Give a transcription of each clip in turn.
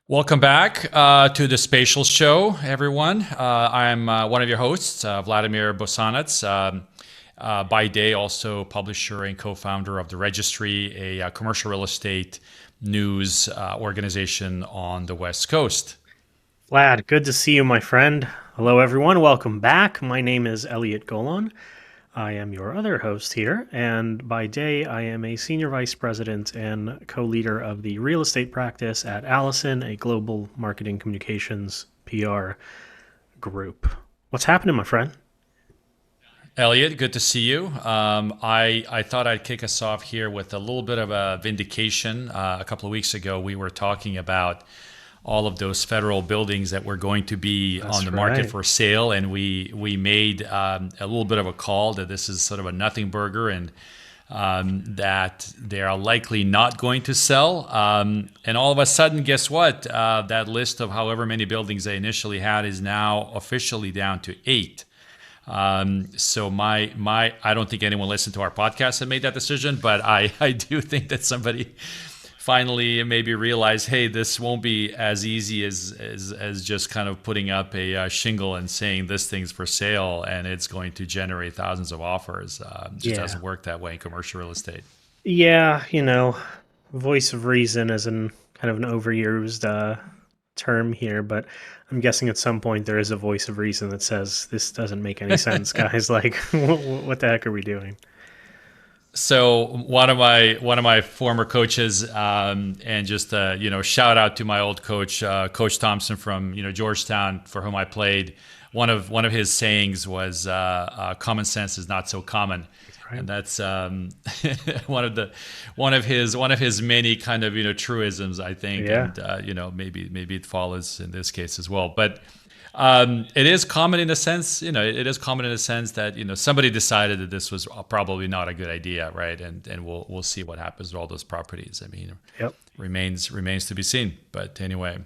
Welcome back to the Spatial Show, everyone. I'm one of your hosts, Vladimir Bosanac. By day, also publisher and co-founder of the Registry, a commercial real estate news organization on the West Coast. Vlad, good to see you, my friend. Hello, everyone. Welcome back. My name is Elliot Golan. I am your other host here, and by day, I am a senior vice president and co leader of the real estate practice at Allison, a global marketing communications PR group. What's happening, my friend? Elliot, good to see you. I thought I'd kick us off here with a little bit of a vindication. A couple of weeks ago, we were talking about all of those federal buildings that were going to be on That's the market right. for sale, and we made a little bit of a call that this is sort of a nothing burger, and that they are likely not going to sell. And all of a sudden, guess what? That list of however many buildings they initially had is now officially down to 8. So I don't think anyone listened to our podcast and made that decision, but I do think that somebody finally maybe realized, hey, this won't be as easy as just kind of putting up a shingle and saying this thing's for sale and it's going to generate thousands of offers. It just Yeah. doesn't work that way in commercial real estate. Yeah, voice of reason is an kind of an overused term here, but I'm guessing at some point there is a voice of reason that says this doesn't make any sense, guys. Like, what the heck are we doing? So one of my former coaches, and just shout out to my old coach, Coach Thompson from Georgetown, for whom I played. One of his sayings was, "Common sense is not so common," Right? and that's one of his many kind of truisms, I think, Yeah. and maybe it follows in this case as well, but. It is common in a sense, it is common in a sense that, somebody decided that this was probably not a good idea, right? And we'll see what happens with all those properties. I mean, Yep. remains to be seen. But anyway,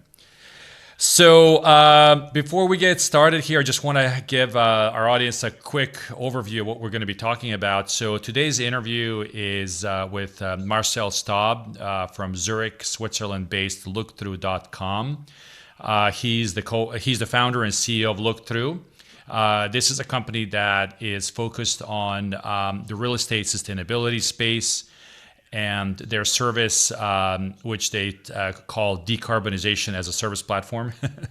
so before we get started here, I just want to give our audience a quick overview of what we're going to be talking about. So today's interview is with Marcel Straub from Zurich, Switzerland-based Lookthrough.com. He's the founder and CEO of Lookthrough. This is a company that is focused on the real estate sustainability space, and their service, which they call decarbonization as a service platform, Interesting.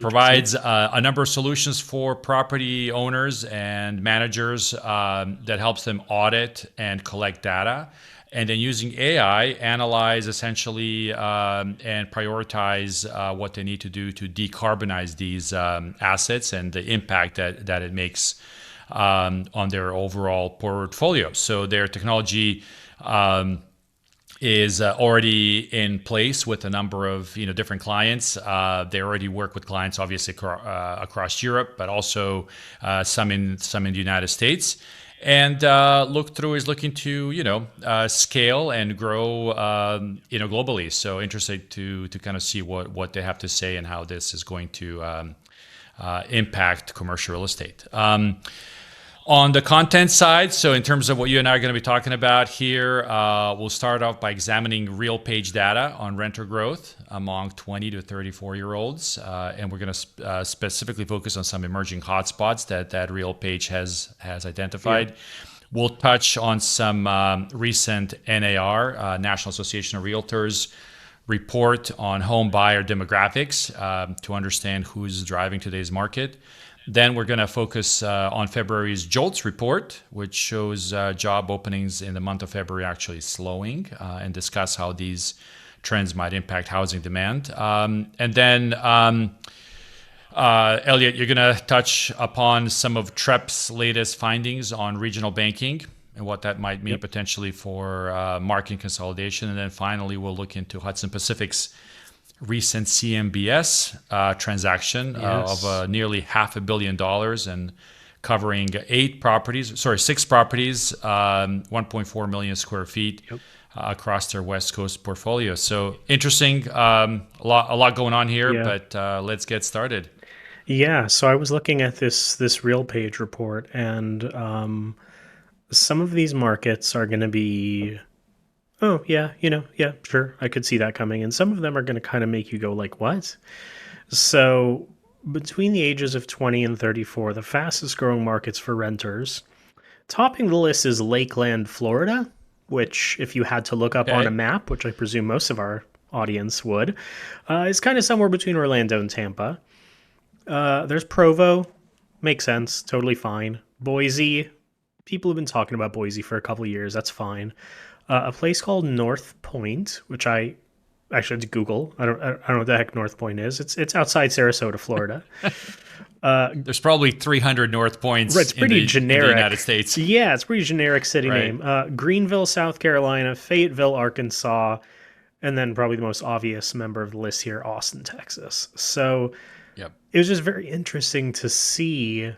provides a number of solutions for property owners and managers that helps them audit and collect data. And then using AI, analyze essentially and prioritize what they need to do to decarbonize these assets and the impact that it makes on their overall portfolio. So their technology is already in place with a number of different clients. They already work with clients, obviously across Europe, but also some in the United States. And Lookthrough is looking to scale and grow globally. So interested to kind of see what they have to say and how this is going to impact commercial real estate. On the content side, so in terms of what you and I are going to be talking about here, we'll start off by examining real page data on renter growth among 20 to 34-year-olds. And we're going to specifically focus on some emerging hotspots that real page has Yeah. identified. We'll touch on some recent NAR, National Association of Realtors, report on home buyer demographics to understand who's driving today's market. Then we're going to focus on February's JOLTS report, which shows job openings in the month of February actually slowing, and discuss how these trends might impact housing demand. And then, Elliot, you're going to touch upon some of TREP's latest findings on regional banking and what that might mean Yep. potentially for market consolidation. And then finally, we'll look into Hudson Pacific's recent CMBS transaction of Yes. nearly $500 million and covering 6 properties, 1.4 million square feet Yep. across their West Coast portfolio. So interesting, a lot going on here, Yeah. but let's get started. Yeah. So I was looking at this real page report, and some of these markets are going to be Oh, yeah, yeah, sure. I could see that coming. And some of them are going to kind of make you go, like, what? So, between the ages of 20 and 34, the fastest growing markets for renters, topping the list is Lakeland, Florida, which, if you had to look up on a Okay. map, which I presume most of our audience would, is kind of somewhere between Orlando and Tampa. There's Provo, makes sense, totally fine. Boise, people have been talking about Boise for a couple of years, that's fine. A place called North Point, which I actually had to Google. I don't know what the heck North Point is. It's outside Sarasota, Florida. There's probably 300 North Right, Points it's pretty in the United generic. States, Yeah, it's pretty generic city right? name. Greenville, South Carolina, Fayetteville, Arkansas, and then probably the most obvious member of the list here, Austin, Texas. So Yep. it was just very interesting to see.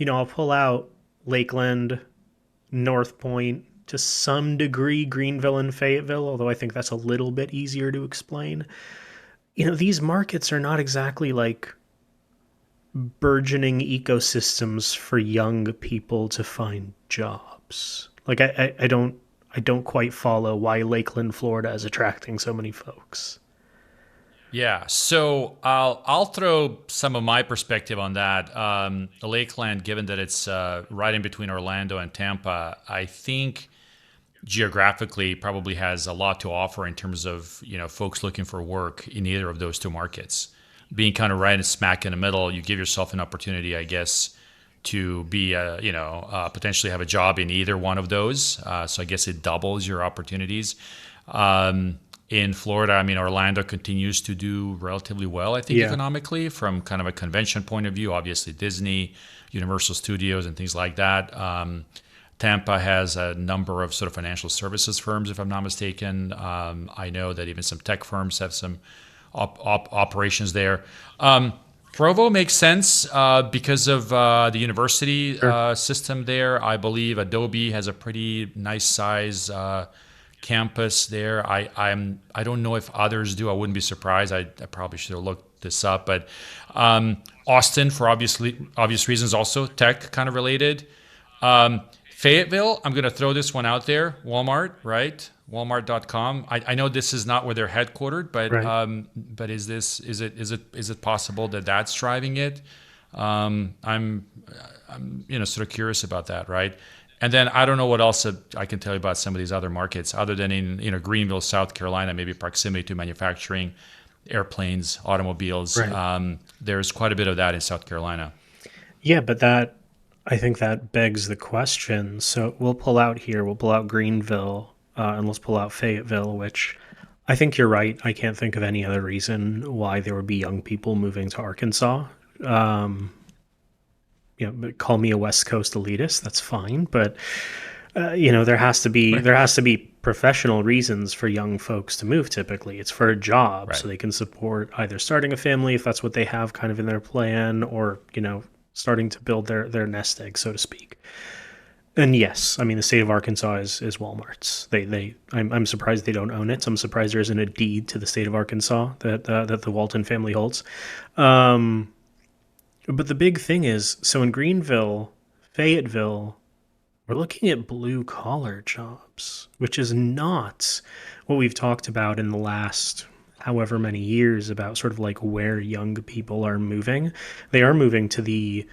I'll pull out Lakeland, North Point, to some degree, Greenville and Fayetteville, although I think that's a little bit easier to explain. These markets are not exactly like burgeoning ecosystems for young people to find jobs. Like I don't quite follow why Lakeland, Florida is attracting so many folks. Yeah, so I'll throw some of my perspective on that. The Lakeland, given that it's right in between Orlando and Tampa, I think geographically probably has a lot to offer in terms of folks looking for work in either of those two markets. Being kind of right smack in the middle, you give yourself an opportunity, I guess, to be potentially have a job in either one of those. So I guess it doubles your opportunities. In Florida, I mean, Orlando continues to do relatively well, I think, Yeah. economically from kind of a convention point of view. Obviously, Disney, Universal Studios, and things like that. Tampa has a number of sort of financial services firms, if I'm not mistaken. I know that even some tech firms have some operations there. Provo makes sense because of the university Sure. system there. I believe Adobe has a pretty nice size campus there. I don't know if others do. I wouldn't be surprised. I probably should have looked this up, but Austin, for obvious reasons, also tech kind of related. Fayetteville, I'm going to throw this one out there. Walmart, right? Walmart.com. I know this is not where they're headquartered, Right. but is it possible that that's driving it? I'm sort of curious about that, right? And then I don't know what else I can tell you about some of these other markets other than in Greenville, South Carolina, maybe proximity to manufacturing, airplanes, automobiles. Right. There's quite a bit of that in South Carolina. Yeah, but I think that begs the question. So we'll pull out Greenville, and let's pull out Fayetteville, which I think you're right. I can't think of any other reason why there would be young people moving to Arkansas. Um, but call me a West Coast elitist, that's fine. But Right. there has to be professional reasons for young folks to move. Typically, it's for a job, Right. so they can support either starting a family if that's what they have kind of in their plan, or starting to build their nest egg, so to speak. And yes, I mean the state of Arkansas is Walmart's. I'm surprised they don't own it. I'm surprised there isn't a deed to the state of Arkansas that the Walton family holds. Um, but the big thing is, so in Greenville, Fayetteville, we're looking at blue collar jobs, which is not what we've talked about in the last however many years about sort of like where young people are moving. They are moving to the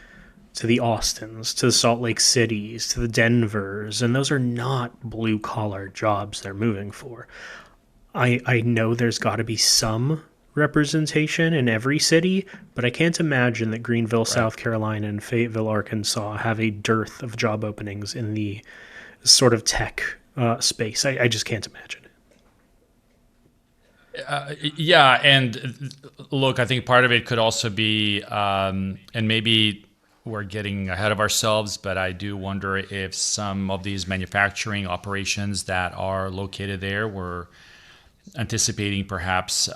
Austins, to the Salt Lake Cities, to the Denvers, and those are not blue collar jobs they're moving for. I know there's got to be some representation in every city, but I can't imagine that Greenville, Right. South Carolina, and Fayetteville, Arkansas have a dearth of job openings in the sort of tech space. I just can't imagine it. Yeah, and look, I think part of it could also be, and maybe we're getting ahead of ourselves, but I do wonder if some of these manufacturing operations that are located there were anticipating perhaps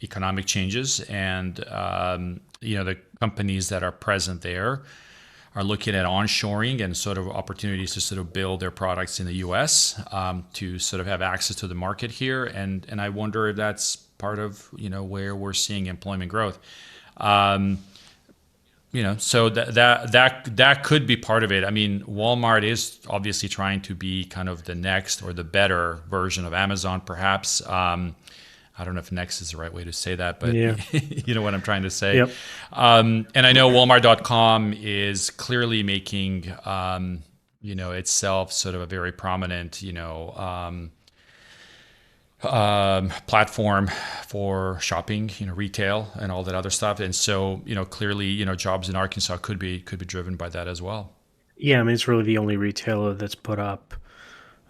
economic changes, and the companies that are present there are looking at onshoring and sort of opportunities to sort of build their products in the U.S. To sort of have access to the market here, and I wonder if that's part of where we're seeing employment growth. So that could be part of it. I mean, Walmart is obviously trying to be kind of the next or the better version of Amazon, perhaps. I don't know if next is the right way to say that, but Yeah. you know what I'm trying to say. Yep. And I know Walmart.com is clearly making, itself sort of a very prominent, platform for shopping, retail and all that other stuff. And so, clearly, jobs in Arkansas could be driven by that as well. Yeah, I mean, it's really the only retailer that's put up,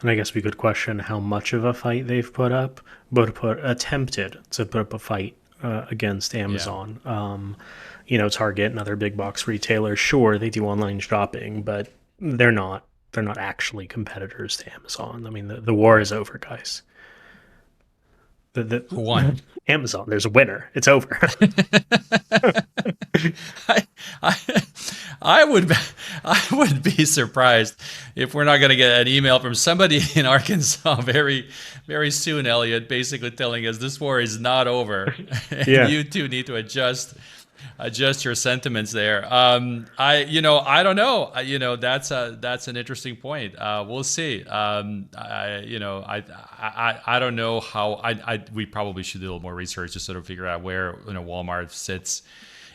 and I guess we could question how much of a fight they've put up, but attempted to put up a fight against Yeah. Amazon. Target and other big box retailers, sure, they do online shopping, but they're not actually competitors to Amazon. I mean, the war Right. is over, guys. Who won? Amazon, there's a winner. It's over. I, I, I would, I would be surprised if we're not going to get an email from somebody in Arkansas very, very soon, Elliot, basically telling us this war is not over, and Yeah. you two need to adjust your sentiments there. I don't know. That's an interesting point. We'll see. I don't know how. We probably should do a little more research to sort of figure out where Walmart sits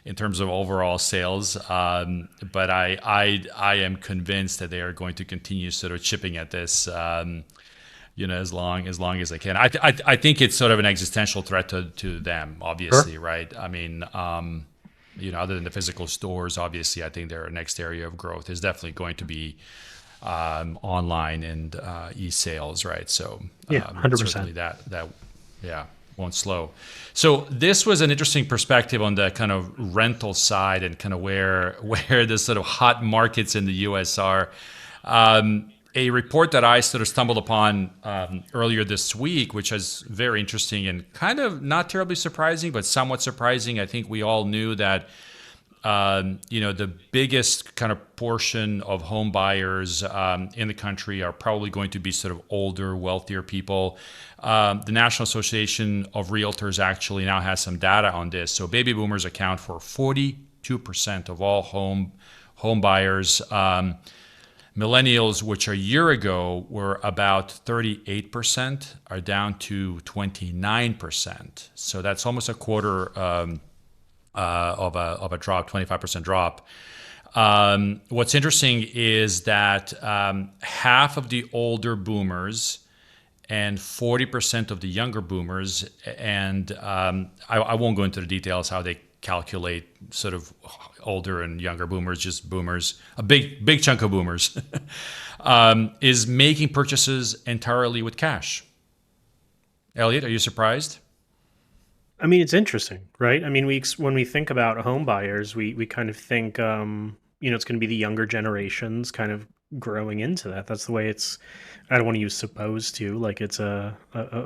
in terms of overall sales. But I am convinced that they are going to continue sort of chipping at this. As long as they can. I think it's sort of an existential threat to them, Sure. obviously, right? I mean, other than the physical stores, obviously, I think their next area of growth is definitely going to be online and e-sales, right? So Yeah, 100%. certainly that yeah won't slow. So this was an interesting perspective on the kind of rental side and kind of where the sort of hot markets in the U.S. are. A report that I sort of stumbled upon earlier this week, which is very interesting and kind of not terribly surprising, but somewhat surprising. I think we all knew that the biggest kind of portion of home buyers in the country are probably going to be sort of older, wealthier people. The National Association of Realtors actually now has some data on this. So baby boomers account for 42% of all home buyers. Millennials, which a year ago were about 38%, are down to 29%. So that's almost a quarter of a drop, 25% drop. What's interesting is that half of the older boomers and 40% of the younger boomers, and I won't go into the details how they calculate sort of older and younger boomers, just boomers, a big chunk of boomers, is making purchases entirely with cash. Elliot, are you surprised? I mean, it's interesting, right? I mean, when we think about home buyers, we kind of think, it's going to be the younger generations kind of growing into that. That's the way it's. I don't want to use supposed to, like it's a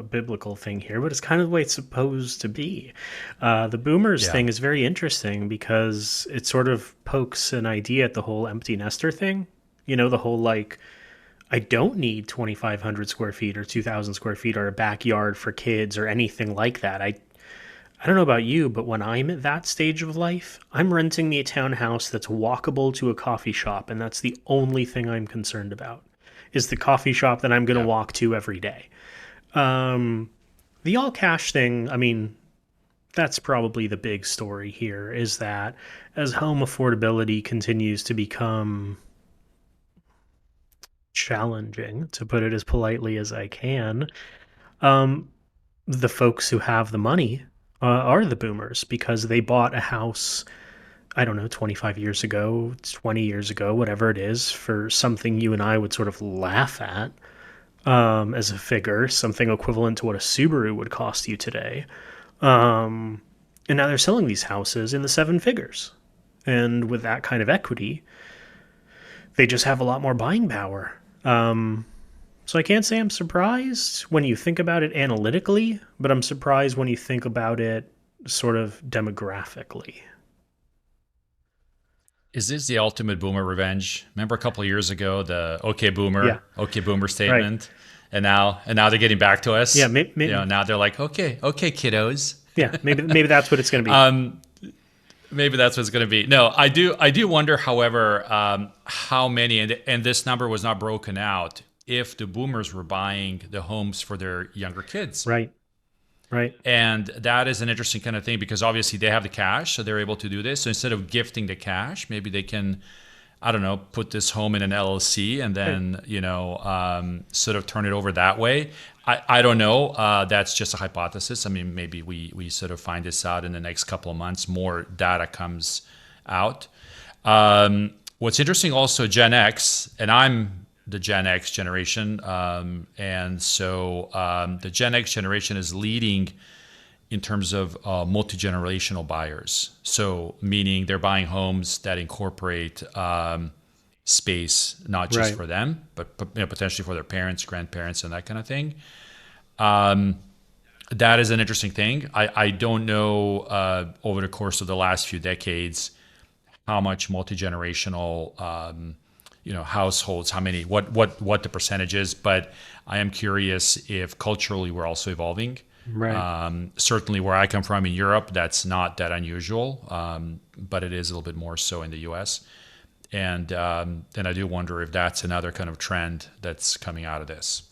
biblical thing here, but it's kind of the way it's supposed to be. The boomers Yeah. thing is very interesting because it sort of pokes an idea at the whole empty nester thing. The whole like, I don't need 2,500 square feet or 2,000 square feet or a backyard for kids or anything like that. I don't know about you, but when I'm at that stage of life, I'm renting me a townhouse that's walkable to a coffee shop, and that's the only thing I'm concerned about. Is the coffee shop that I'm going to Yeah. walk to every day. The all cash thing, I mean, that's probably the big story here is that as home affordability continues to become challenging, to put it as politely as I can, um, the folks who have the money are the boomers because they bought a house, I don't know, 25 years ago, 20 years ago, whatever it is, for something you and I would sort of laugh at as a figure, something equivalent to what a Subaru would cost you today. And now they're selling these houses in the seven figures. And with that kind of equity, they just have a lot more buying power. So I can't say I'm surprised when you think about it analytically, but I'm surprised when you think about it sort of demographically. Is this the ultimate boomer revenge? Remember a couple of years ago, the Yeah, okay boomer right. statement? And now they're getting back to Yeah, us. maybe, Now they're like, okay, kiddos. yeah, maybe that's what it's going to be. Um, Maybe that's what it's going to be. No, I do wonder, however, how many, and this number was not broken out, if the boomers were buying the homes for their younger kids. Right. Right. And that is an interesting kind of thing because obviously they have the cash, so they're able to do this. So instead of gifting the cash, maybe they can, I don't know, put this home in an LLC and Right. then, sort of turn it over that way. I don't know. That's just a hypothesis. I mean, maybe we sort of find this out in the next couple of months. More data comes out. What's interesting also, Gen X, and I'm the Gen X generation, and so the Gen X generation is leading in terms of multi-generational buyers. So meaning they're buying homes that incorporate space, not just Right. for them, but potentially for their parents, grandparents, and that kind of thing. That is an interesting thing. I don't know over the course of the last few decades how much multi-generational households, how many, what the percentage is, but I am curious if culturally we're also evolving. Right. Certainly where I come from in Europe, that's not that unusual, but it is a little bit more so in the US. And I do wonder if that's another kind of trend that's coming out of this.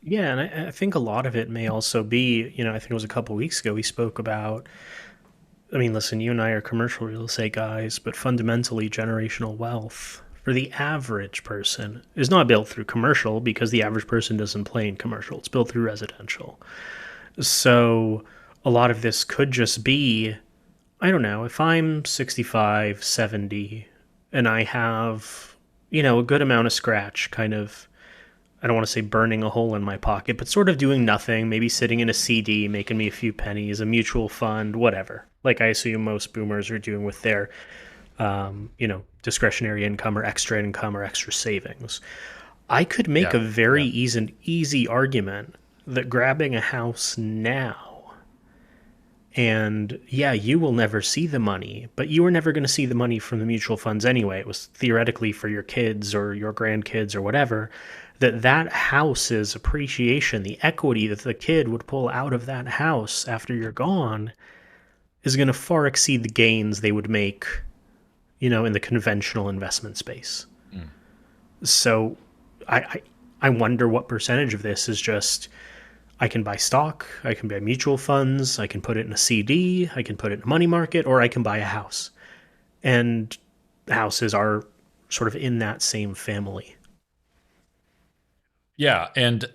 Yeah, and I think a lot of it may also be, I think it was a couple weeks ago we spoke about. I mean, listen, you and I are commercial real estate guys, but fundamentally, generational wealth for the average person is not built through commercial because the average person doesn't play in commercial. It's built through residential. So a lot of this could just be, I don't know, if I'm 65, 70, and I have, a good amount of scratch, kind of, I don't want to say burning a hole in my pocket, but sort of doing nothing, maybe sitting in a CD, making me a few pennies, a mutual fund, whatever. Like I assume most boomers are doing with their, discretionary income or extra savings. I could make Yeah, a very yeah. easy argument that grabbing a house now, and yeah, you will never see the money, but you were never going to see the money from the mutual funds anyway. It was theoretically for your kids or your grandkids or whatever. That house's appreciation, the equity that the kid would pull out of that house after you're gone, is going to far exceed the gains they would make, in the conventional investment space. Mm. So I wonder what percentage of this is just I can buy stock, I can buy mutual funds, I can put it in a CD, I can put it in a money market, or I can buy a house. And houses are sort of in that same family. Yeah, and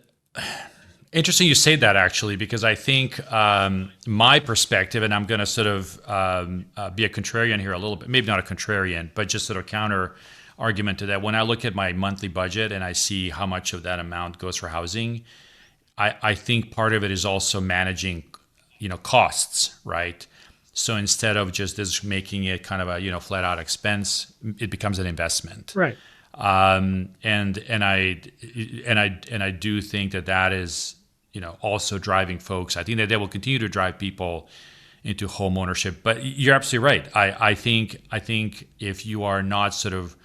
interesting you say that actually, because I think my perspective, and I'm going to sort of be a contrarian here a little bit, maybe not a contrarian, but just sort of counter argument to that. When I look at my monthly budget and I see how much of that amount goes for housing, I think part of it is also managing, costs, right? So instead of just making it kind of a flat out expense, it becomes an investment. Right. And I do think that is also driving folks. I think that they will continue to drive people into home ownership. But you're absolutely right. I think if you are not sort of,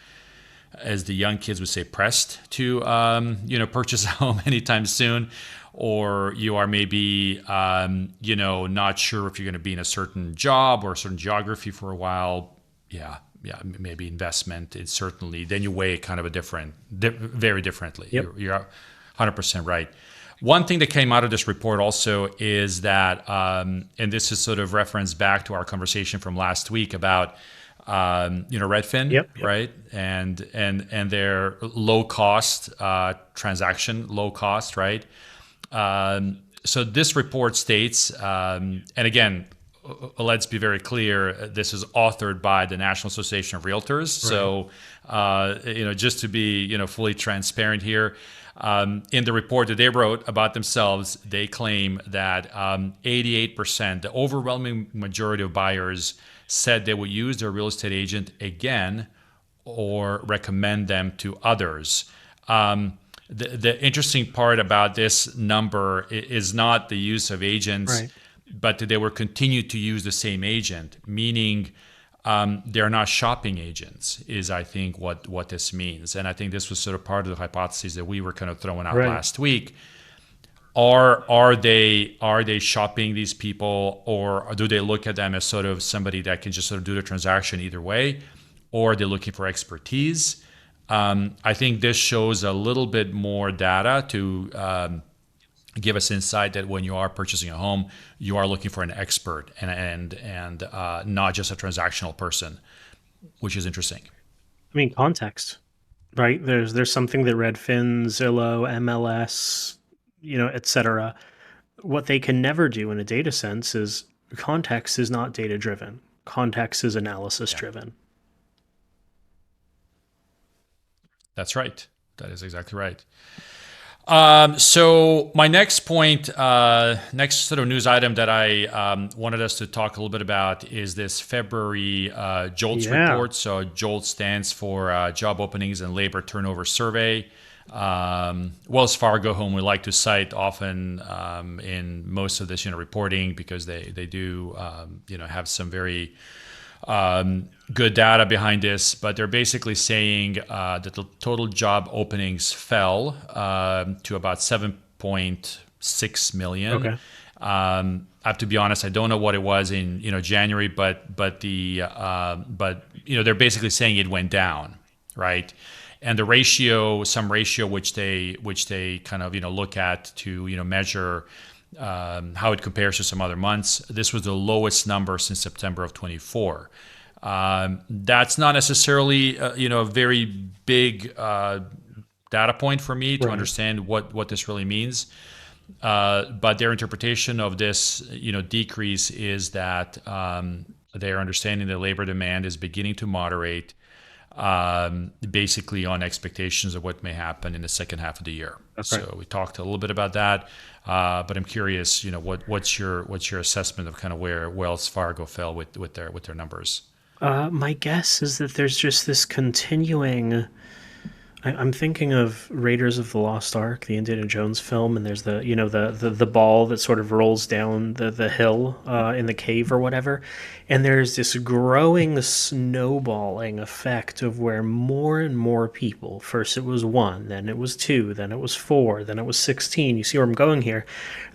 as the young kids would say, pressed to purchase a home anytime soon, or you are maybe not sure if you're going to be in a certain job or a certain geography for a while, yeah, maybe investment is certainly, then you weigh kind of very differently. Yep. You're 100% right. One thing that came out of this report also is that, and this is sort of referenced back to our conversation from last week about, Redfin, Yep. Yep. right? And their low cost transaction, low cost, right? So this report states, and again, let's be very clear, this is authored by the National Association of Realtors. So, just to be, fully transparent here, in the report that they wrote about themselves, they claim that 88%, the overwhelming majority of buyers said they would use their real estate agent again or recommend them to others. The interesting part about this number is not the use of agents, Right. but that they will continue to use the same agent, meaning they're not shopping agents, is I think what this means. And I think this was sort of part of the hypothesis that we were kind of throwing out Right. last week. Are they shopping these people, or do they look at them as sort of somebody that can just sort of do the transaction either way, or are they looking for expertise? I think this shows a little bit more data to give us insight that when you are purchasing a home, you are looking for an expert and not just a transactional person, which is interesting. I mean, context, right? There's something that Redfin, Zillow, MLS, etc. What they can never do in a data sense is context is not data driven. Context is analysis Yeah, driven. that's right. That is exactly right. So my next point, next sort of news item that I wanted us to talk a little bit about is this February JOLTS Yeah. report. So JOLTS stands for Job Openings and Labor Turnover Survey. Wells Fargo, whom we like to cite often in most of this reporting, because they do have some very good data behind this, but they're basically saying that the total job openings fell to about 7.6 million. Okay. I have to be honest, I don't know what it was in January, but they're basically saying it went down, right? And the ratio, some ratio which they kind of look at to measure how it compares to some other months. This was the lowest number since September of 24. That's not necessarily a very big data point for me to Right. understand what this really means. But their interpretation of this decrease is that they're understanding that labor demand is beginning to moderate, basically on expectations of what may happen in the second half of the year. Okay. So we talked a little bit about that, but I'm curious, what's your assessment of kind of where Wells Fargo fell with their numbers? My guess is that there's just this continuing. I'm thinking of Raiders of the Lost Ark, the Indiana Jones film, and there's the ball that sort of rolls down the hill in the cave or whatever, and there's this growing snowballing effect of where more and more people. First it was one, then it was two, then it was four, then it was 16. You see where I'm going here?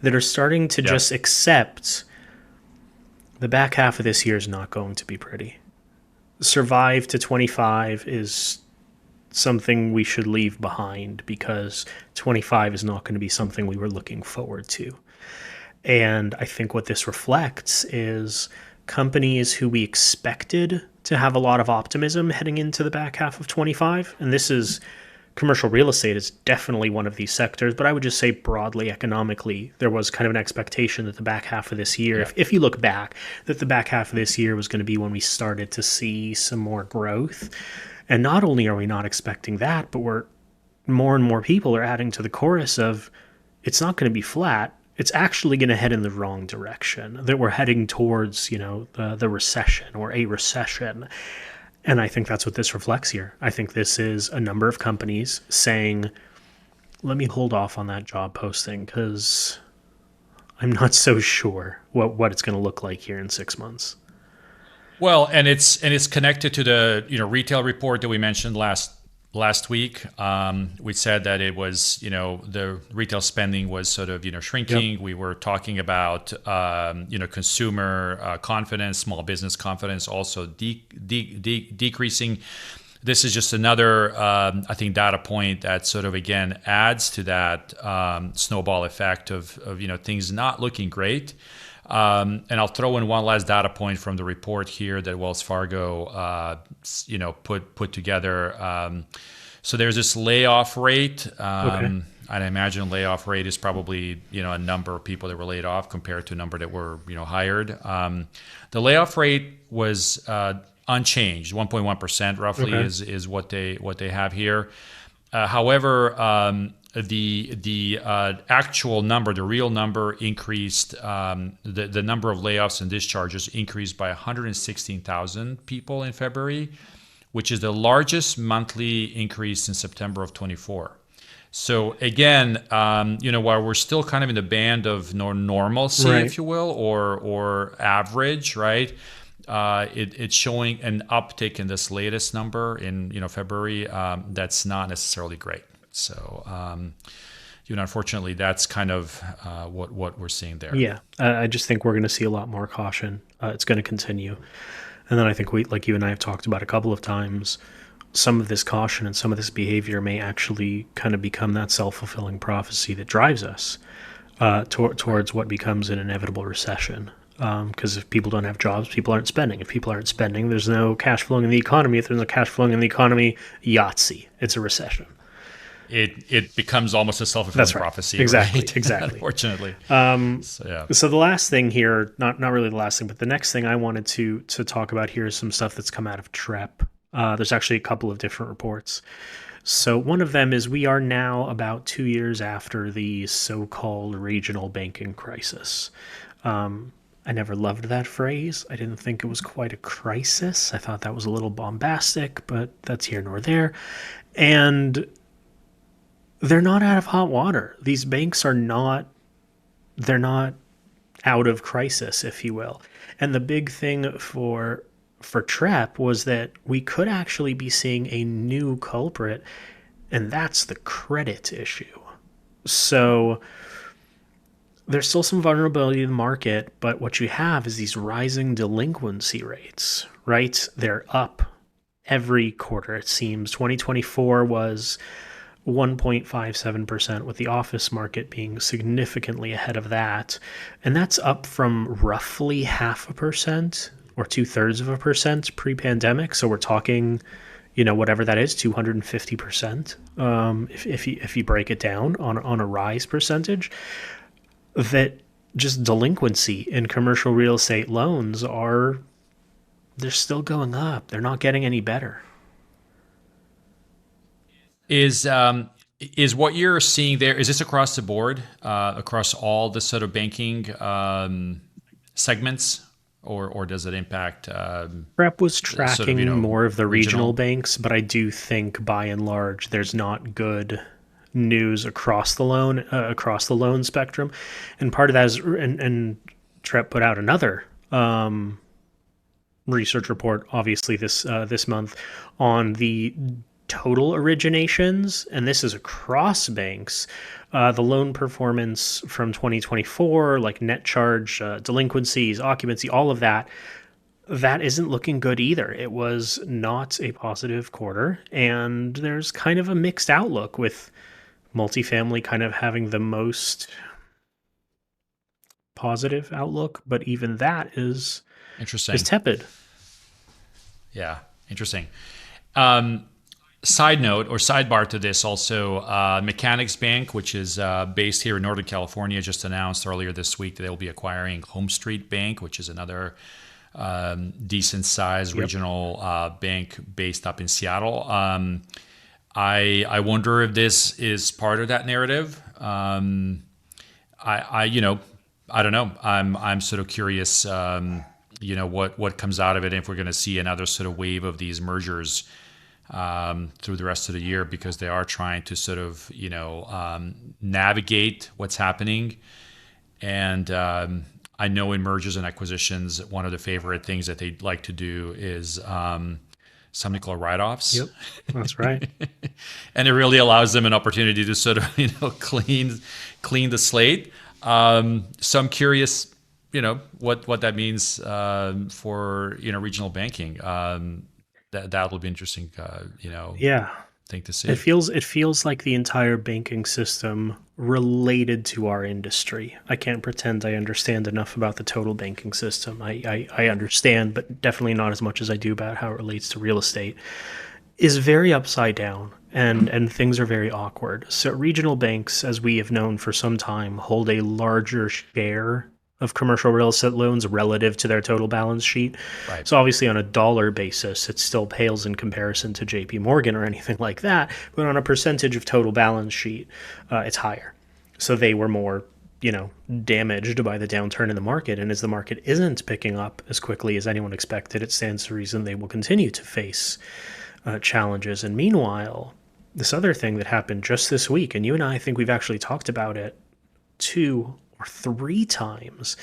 That are starting to Yeah. just accept the back half of this year is not going to be pretty. Survive to 25 is something we should leave behind because 25 is not going to be something we were looking forward to. And I think what this reflects is companies who we expected to have a lot of optimism heading into the back half of 25. And this is commercial real estate is definitely one of these sectors, but I would just say broadly economically, there was kind of an expectation that the back half of this year, Yeah. if you look back, that the back half of this year was going to be when we started to see some more growth. And not only are we not expecting that, but we're more and more people are adding to the chorus of it's not going to be flat. It's actually going to head in the wrong direction. That we're heading towards, the recession or a recession. And I think that's what this reflects here. I think this is a number of companies saying, let me hold off on that job posting because I'm not so sure what it's going to look like here in 6 months. Well, and it's connected to the retail report that we mentioned last week. We said that it was the retail spending was sort of shrinking. Yep. We were talking about consumer confidence, small business confidence also decreasing. This is just another I think data point that sort of again adds to that snowball effect of things not looking great. And I'll throw in one last data point from the report here that Wells Fargo, put together. So there's this layoff rate. Okay. I'd imagine layoff rate is probably a number of people that were laid off compared to a number that were hired. The layoff rate was unchanged, 1.1% roughly Okay. is what they have here. However, the actual number, the real number increased. The number of layoffs and discharges increased by 116,000 people in February, which is the largest monthly increase in September of 24. So again, while we're still kind of in the band of normalcy, Right. if you will, or average, right? It's showing an uptick in this latest number in February. That's not necessarily great. So unfortunately, that's kind of what we're seeing there. Yeah, I just think we're going to see a lot more caution. It's going to continue. And then I think like you and I have talked about a couple of times, some of this caution and some of this behavior may actually kind of become that self-fulfilling prophecy that drives us towards what becomes an inevitable recession. Because if people don't have jobs, people aren't spending. If people aren't spending, there's no cash flowing in the economy. If there's no cash flowing in the economy, Yahtzee. It's a recession. It becomes almost a self-fulfilling That's right. prophecy. Exactly. Right? Exactly. Unfortunately. So, yeah. So the last thing here, not really the last thing, but the next thing I wanted to talk about here is some stuff that's come out of TREP. There's actually a couple of different reports. So one of them is we are now about 2 years after the so-called regional banking crisis. I never loved that phrase. I didn't think it was quite a crisis. I thought that was a little bombastic, but that's here nor there. And they're not out of hot water. These banks are not, they're not out of crisis, if you will. And the big thing for TREP was that we could actually be seeing a new culprit, and that's the credit issue. So there's still some vulnerability in the market, but what you have is these rising delinquency rates, right? They're up every quarter, it seems. 2024 was 1.57%, with the office market being significantly ahead of that. And that's up from roughly 0.5% or 2/3% pre-pandemic. So we're talking, whatever that is, 250%. If you break it down on a rise percentage, that just delinquency in commercial real estate loans they're still going up. They're not getting any better. Is what you're seeing there, is this across the board, across all the sort of banking segments, or does it impact Prep was sort of, tracking more of the regional regional? banks, but I do think by and large there's not good news across the loan spectrum, and part of that is and Trep put out another research report, obviously this month, on the total originations, and this is across banks. The loan performance from 2024, like net charge, delinquencies, occupancy, all of that, that isn't looking good either. It was not a positive quarter, and there's kind of a mixed outlook, with multifamily kind of having the most positive outlook, but even that is Interesting. tepid. Yeah, interesting. Side note or sidebar to this also, Mechanics Bank, which is based here in Northern California, just announced earlier this week that they'll be acquiring Home Street Bank, which is another decent sized regional bank based up in Seattle. I wonder if this is part of that narrative. I don't know. I'm sort of curious. What comes out of it, and if we're going to see another sort of wave of these mergers through the rest of the year, because they are trying to sort of navigate what's happening. And I know in mergers and acquisitions, one of the favorite things that they like to do is something called write-offs. Yep, that's right. And it really allows them an opportunity to sort of clean the slate. So I'm curious, what that means for regional banking. That will be interesting, Yeah. thing to see. It feels like the entire banking system related to our industry. I can't pretend I understand enough about the total banking system. I understand, but definitely not as much as I do about how it relates to real estate. Is very upside down, and things are very awkward. So regional banks, as we have known for some time, hold a larger share of commercial real estate loans relative to their total balance sheet. Right. So obviously on a dollar basis, it still pales in comparison to JP Morgan or anything like that. But on a percentage of total balance sheet, it's higher. So they were more, damaged by the downturn in the market. And as the market isn't picking up as quickly as anyone expected, it stands to reason they will continue to face challenges. And meanwhile, this other thing that happened just this week, and you and I think we've actually talked about it 2 or 3 times,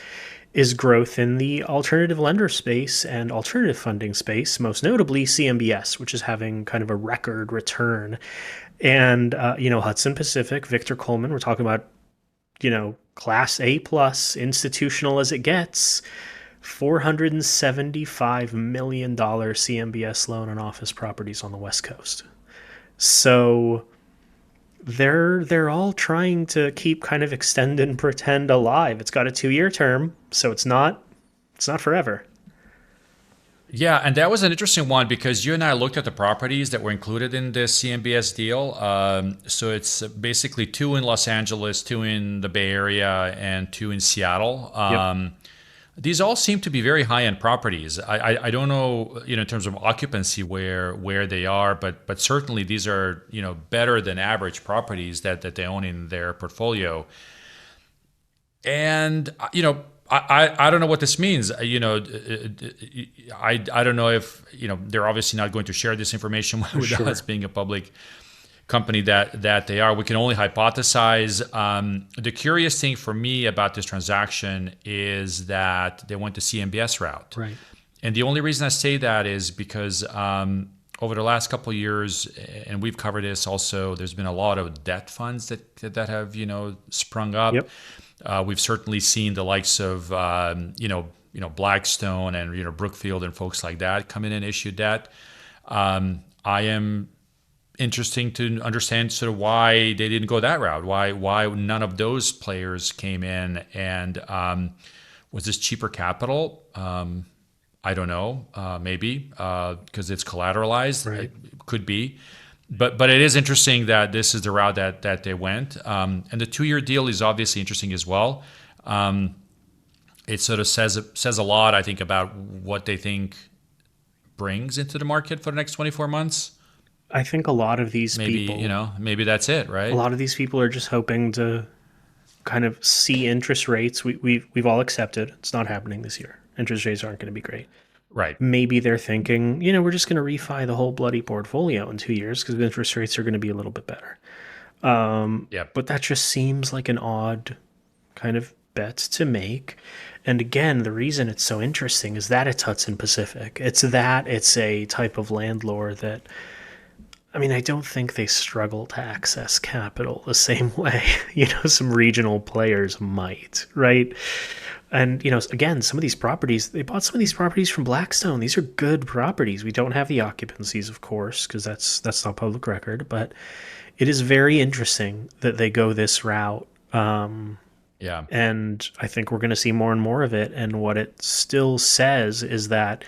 is growth in the alternative lender space and alternative funding space, most notably CMBS, which is having kind of a record return. And Hudson Pacific, Victor Coleman, we're talking about, class A plus, institutional as it gets, $475 million CMBS loan on office properties on the West Coast. So they're all trying to keep kind of extend and pretend alive. It's got a 2-year term, so it's not forever. Yeah, and that was an interesting one because you and I looked at the properties that were included in the CMBS deal. So it's basically two in Los Angeles, two in the Bay Area, and two in Seattle. Yep, These all seem to be very high-end properties. I don't know, in terms of occupancy where they are, but certainly these are better than average properties that they own in their portfolio. And I don't know what this means. I don't know if they're obviously not going to share this information with sure. us being a public company that they are. We can only hypothesize. The curious thing for me about this transaction is that they went the CMBS route. Right. And the only reason I say that is because over the last couple of years, and we've covered this also, there's been a lot of debt funds that have sprung up. Yep. We've certainly seen the likes of Blackstone and Brookfield and folks like that come in and issue debt. I am interesting to understand sort of why they didn't go that route. Why none of those players came in, and was this cheaper capital? I don't know. Maybe because it's collateralized. Right. It could be. But it is interesting that this is the route that they went. And the 2-year deal is obviously interesting as well. It sort of says a lot, I think, about what they think brings into the market for the next 24 months. I think a lot of these Maybe, people, maybe that's it, right? a lot of these people are just hoping to kind of see interest rates. We've all accepted it's not happening this year. Interest rates aren't going to be great. Right. Maybe they're thinking, we're just going to refi the whole bloody portfolio in 2 years because interest rates are going to be a little bit better. Yep. But that just seems like an odd kind of bet to make. And again, the reason it's so interesting is that it's Hudson Pacific. It's a type of landlord that, I don't think they struggle to access capital the same way, some regional players might, right? And, again, some of these properties, they bought some of these properties from Blackstone. These are good properties. We don't have the occupancies, of course, because that's not public record, but it is very interesting that they go this route. Yeah. And I think we're going to see more and more of it. And what it still says is that,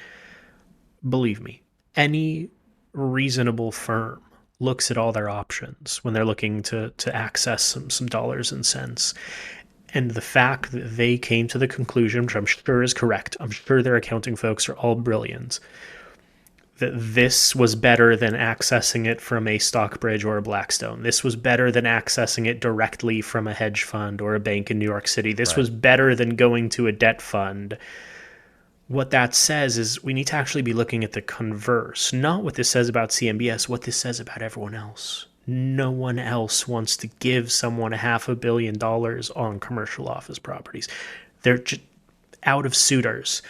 believe me, any reasonable firm looks at all their options when they're looking to access some dollars and cents. And the fact that they came to the conclusion, which I'm sure is correct, I'm sure their accounting folks are all brilliant, that this was better than accessing it from a Stockbridge or a Blackstone. This was better than accessing it directly from a hedge fund or a bank in New York City. This was better than going to a debt fund. What that says is we need to actually be looking at the converse, not what this says about CMBS, what this says about everyone else. No one else wants to give someone $500 million on commercial office properties. They're just out of suitors.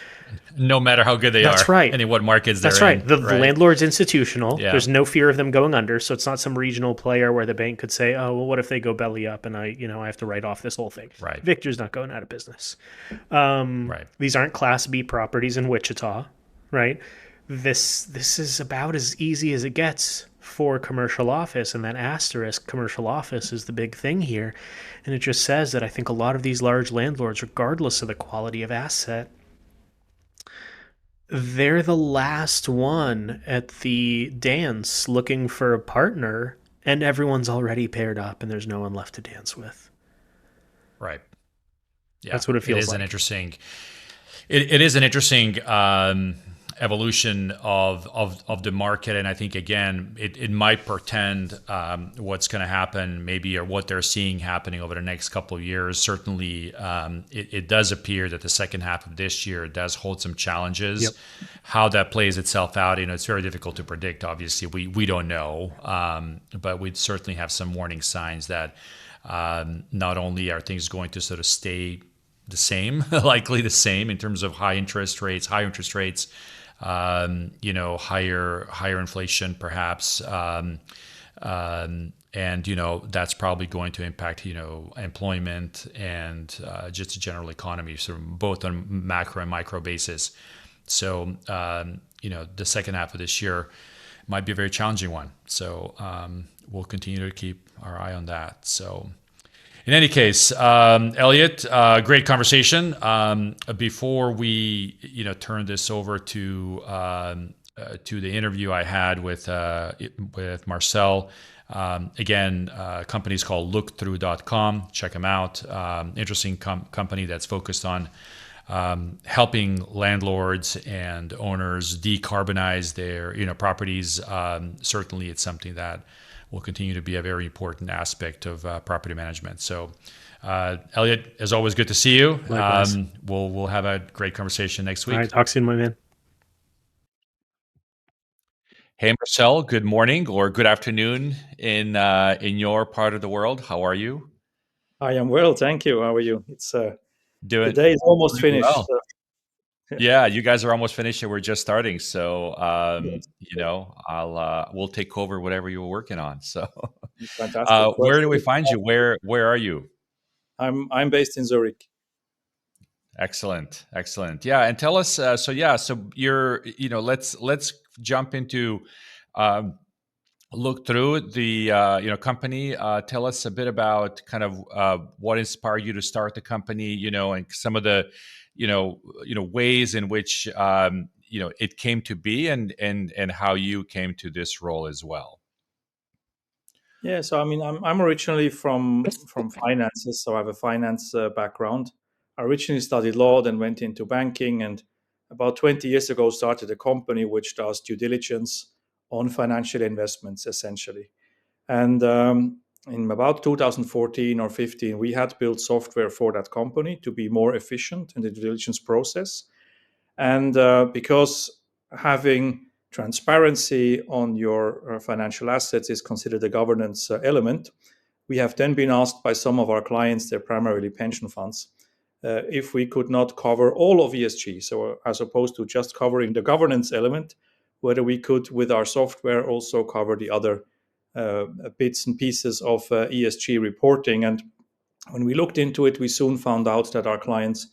No matter how good they are. That's right. And in what markets they're in. That's right. The landlord's institutional. Yeah. There's no fear of them going under. So it's not some regional player where the bank could say, oh, well, what if they go belly up and I have to write off this whole thing. Right. Victor's not going out of business. Right. These aren't Class B properties in Wichita, right? This is about as easy as it gets for commercial office, and that asterisk, commercial office, is the big thing here. And it just says that I think a lot of these large landlords, regardless of the quality of asset, they're the last one at the dance looking for a partner, and everyone's already paired up and there's no one left to dance with. Right. Yeah. That's what it feels It is like. it is an interesting evolution of the market, and I think again it might portend what's going to happen, maybe, or what they're seeing happening over the next couple of years. Certainly, it does appear that the second half of this year does hold some challenges. Yep. How that plays itself out, it's very difficult to predict. Obviously, we don't know, but we certainly have some warning signs that not only are things going to sort of stay the same, likely the same in terms of high interest rates, higher inflation, perhaps, And that's probably going to impact employment and just the general economy, so both on macro and micro basis. So the second half of this year might be a very challenging one. So we'll continue to keep our eye on that. So in any case, Elliot, great conversation. Before we turn this over to the interview I had with Marcel. Again, company's called Lookthrough.com. Check them out. Interesting company that's focused on helping landlords and owners decarbonize their properties. Certainly, it's something that will continue to be a very important aspect of property management. So, Elliot, as always, good to see you. Likewise. We'll have a great conversation next week. All right, talk soon, my man. Hey Marcel, good morning or good afternoon in your part of the world. How are you? I am well, thank you. How are you? It's the Doing day is almost doing finished. well. Yeah, you guys are almost finished and we're just starting. So Yes, I'll we'll take over whatever you were working on. So fantastic. where do we find you? Where are you? I'm based in Zurich. Excellent, excellent. Yeah, and tell us. So you're let's jump into. Look through the company. Tell us a bit about kind of what inspired you to start the company. And some of the ways in which it came to be, and how you came to this role as well. Yeah, so I mean, I'm originally from finances, so I have a finance background. I originally studied law, then went into banking, and about 20 years ago started a company which does due diligence on financial investments, essentially. And in about 2014 or 15, we had built software for that company to be more efficient in the due diligence process. And because having transparency on your financial assets is considered a governance element, we have then been asked by some of our clients, they're primarily pension funds, if we could not cover all of ESG. So, as opposed to just covering the governance element, whether we could, with our software, also cover the other uh, bits and pieces of ESG reporting. And when we looked into it, we soon found out that our clients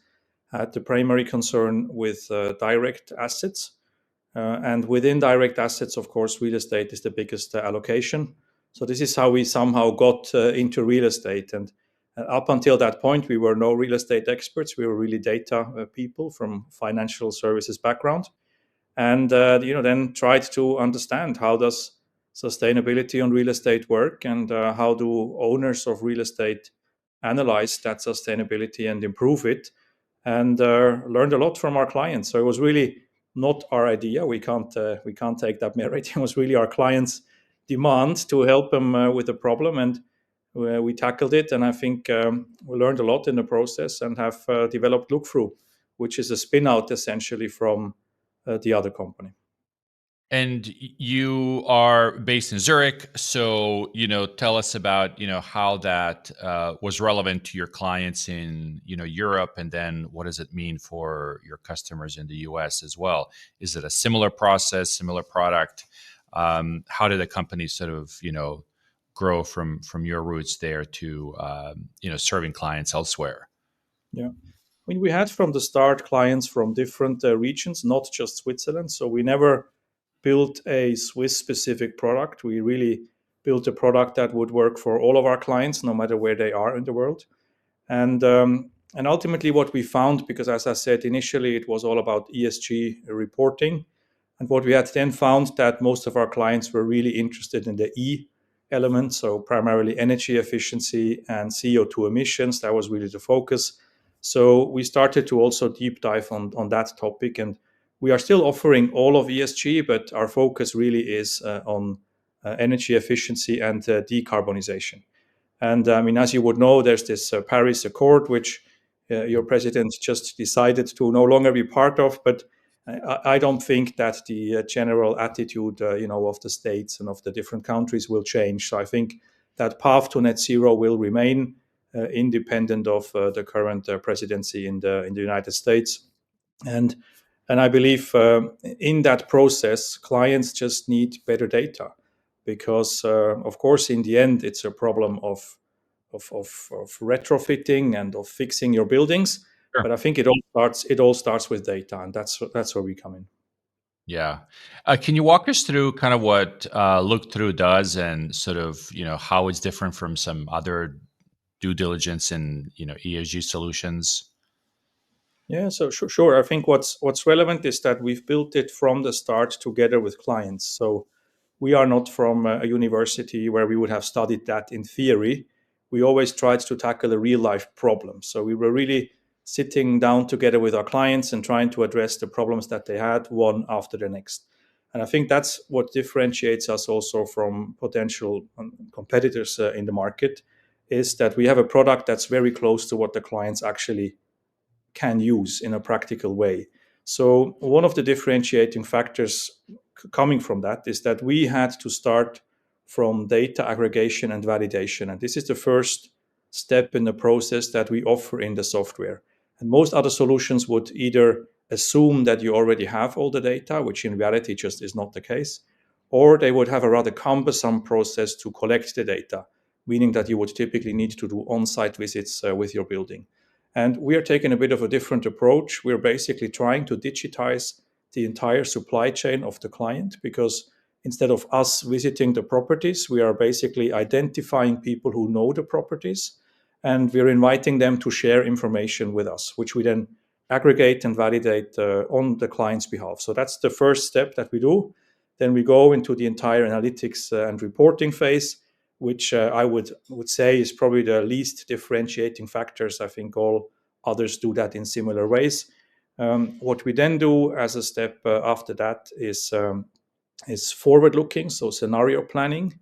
had the primary concern with direct assets. And within direct assets, of course, real estate is the biggest allocation. So this is how we somehow got into real estate. And up until that point, we were no real estate experts. We were really data people from financial services background, and then tried to understand how does sustainability on real estate work, and how do owners of real estate analyze that sustainability and improve it, and learned a lot from our clients. So it was really not our idea. We can't take that merit. It was really our clients' demand to help them with the problem, and we tackled it. And I think we learned a lot in the process, and have developed Lookthrough, which is a spin out essentially from the other company. And you are based in Zurich, so tell us about how that was relevant to your clients in Europe, and then what does it mean for your customers in the U.S. as well? Is it a similar process, similar product? How did the company sort of grow from your roots there to serving clients elsewhere? Yeah. I mean, we had from the start clients from different regions, not just Switzerland. So we never built a Swiss specific product. We really built a product that would work for all of our clients, no matter where they are in the world. And ultimately, what we found, because as I said initially, it was all about ESG reporting. And what we had then found that most of our clients were really interested in the E element, so primarily energy efficiency and CO2 emissions. That was really the focus. So we started to also deep dive on that topic. And we are still offering all of ESG, but our focus really is on energy efficiency and decarbonization. And I mean, as you would know, there's this Paris Accord, which your president just decided to no longer be part of. But I don't think that the general attitude, of the states and of the different countries will change. So I think that path to net zero will remain independent of the current presidency in the United States. And and I believe in that process, clients just need better data, because, of course, in the end, it's a problem of retrofitting and of fixing your buildings. Sure. But I think it all starts with data, and that's where we come in. Yeah. Can you walk us through kind of what Lookthrough does and sort of, how it's different from some other due diligence and, ESG solutions? Yeah, so sure. I think what's relevant is that we've built it from the start together with clients. So we are not from a university where we would have studied that in theory. We always tried to tackle a real life problem. So we were really sitting down together with our clients and trying to address the problems that they had one after the next. And I think that's what differentiates us also from potential competitors in the market, is that we have a product that's very close to what the clients actually can use in a practical way. So one of the differentiating factors coming from that is that we had to start from data aggregation and validation. And this is the first step in the process that we offer in the software. And most other solutions would either assume that you already have all the data, which in reality just is not the case, or they would have a rather cumbersome process to collect the data, meaning that you would typically need to do on-site visits with your building. And we are taking a bit of a different approach. We're basically trying to digitize the entire supply chain of the client, because instead of us visiting the properties, we are basically identifying people who know the properties, and we're inviting them to share information with us, which we then aggregate and validate on the client's behalf. So that's the first step that we do. Then we go into the entire analytics and reporting phase, which I would say is probably the least differentiating factors. I think all others do that in similar ways. What we then do as a step after that is forward-looking, so scenario planning.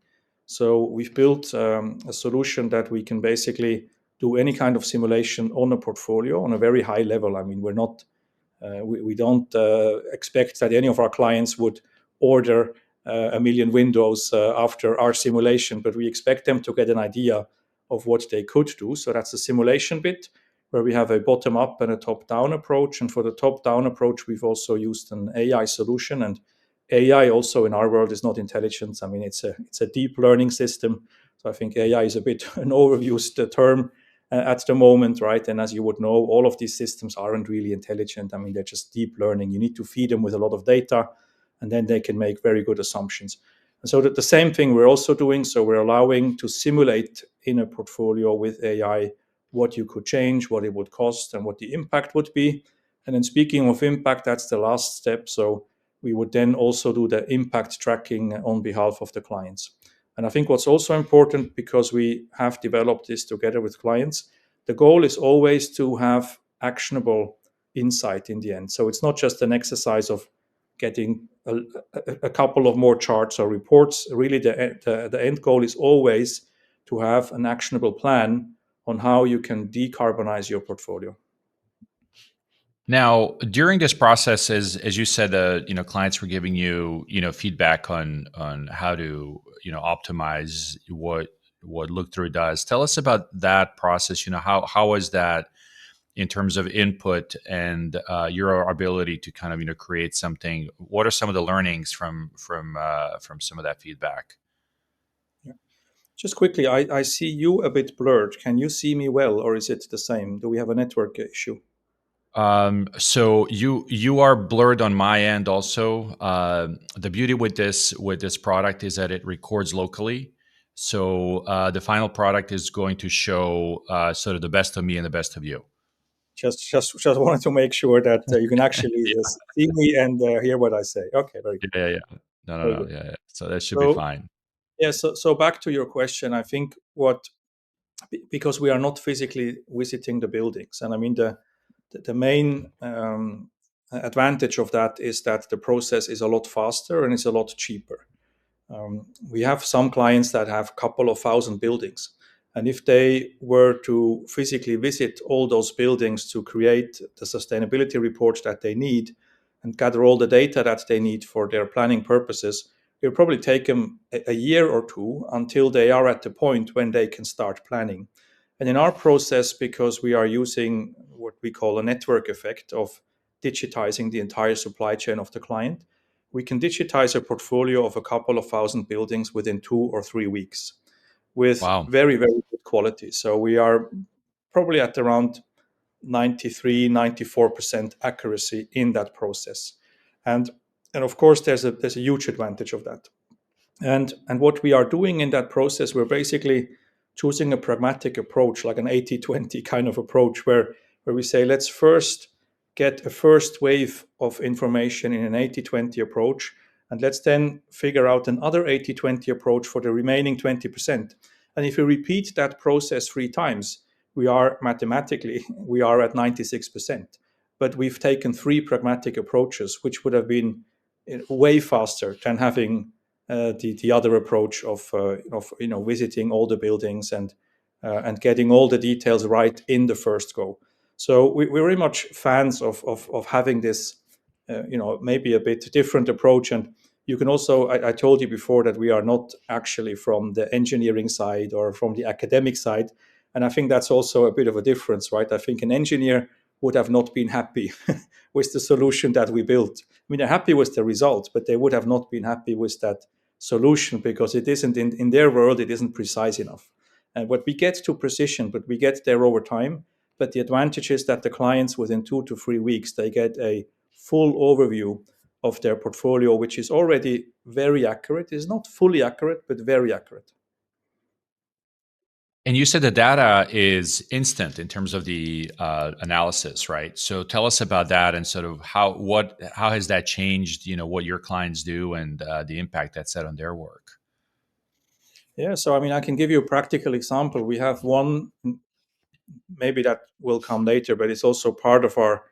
So we've built a solution that we can basically do any kind of simulation on a portfolio on a very high level. I mean, we don't expect that any of our clients would order a million windows after our simulation, but we expect them to get an idea of what they could do. So that's the simulation bit, where we have a bottom-up and a top-down approach. And for the top-down approach, we've also used an AI solution. And AI also in our world is not intelligence. I mean, it's a deep learning system. So I think AI is a bit an overused term at the moment, right? And as you would know, all of these systems aren't really intelligent. I mean, they're just deep learning. You need to feed them with a lot of data, and then they can make very good assumptions. And so the same thing we're also doing. So we're allowing to simulate in a portfolio with AI what you could change, what it would cost, and what the impact would be. And then speaking of impact, that's the last step. So we would then also do the impact tracking on behalf of the clients. And I think what's also important, because we have developed this together with clients, the goal is always to have actionable insight in the end. So it's not just an exercise of getting a couple of more charts or reports. Really, the end goal is always to have an actionable plan on how you can decarbonize your portfolio. Now, during this process, as you said, clients were giving you, feedback on how to, optimize what Lookthrough does. Tell us about that process. How was that in terms of input and your ability to kind of, create something? What are some of the learnings from some of that feedback? Yeah. Just quickly, I see you a bit blurred. Can you see me well, or is it the same? Do we have a network issue? So you are blurred on my end also. The beauty with this product is that it records locally. So the final product is going to show sort of the best of me and the best of you. Just wanted to make sure that you can actually Yeah, see me and hear what I say. Okay, very good. yeah, yeah. No, no, Very no. good. Yeah, yeah. So that should be So fine. yeah, so back to your question, I think because we are not physically visiting the buildings, and I mean the main advantage of that is that the process is a lot faster and it's a lot cheaper. We have some clients that have a couple of thousand buildings. And if they were to physically visit all those buildings to create the sustainability report that they need and gather all the data that they need for their planning purposes, it will probably take them a year or two until they are at the point when they can start planning. And in our process, because we are using what we call a network effect of digitizing the entire supply chain of the client, we can digitize a portfolio of a couple of thousand buildings within 2 or 3 weeks with Wow. very, very good quality. So we are probably at around 93, 94% accuracy in that process. And of course, there's a huge advantage of that. And what we are doing in that process, we're basically choosing a pragmatic approach, like an 80-20 kind of approach, where we say, let's first get a first wave of information in an 80-20 approach, and let's then figure out another 80-20 approach for the remaining 20%. And if we repeat that process 3 times, we are at 96%. But we've taken 3 pragmatic approaches, which would have been way faster than having the other approach of visiting all the buildings and getting all the details right in the first go. So we're very much fans of having this maybe a bit different approach. And you can also, I told you before that we are not actually from the engineering side or from the academic side, and I think that's also a bit of a difference, right? I think an engineer would have not been happy with the solution that we built. I mean, they're happy with the result, but they would have not been happy with that solution because it isn't in their world, it isn't precise enough. And what we get to precision, but we get there over time. But the advantage is that the clients within 2 to 3 weeks, they get a full overview of their portfolio, which is already very accurate. It's not fully accurate, but very accurate. And you said the data is instant in terms of the analysis, right? So tell us about that and sort of how has that changed, what your clients do and the impact that's had on their work. Yeah, so I mean, I can give you a practical example. We have one, maybe that will come later, but it's also part of our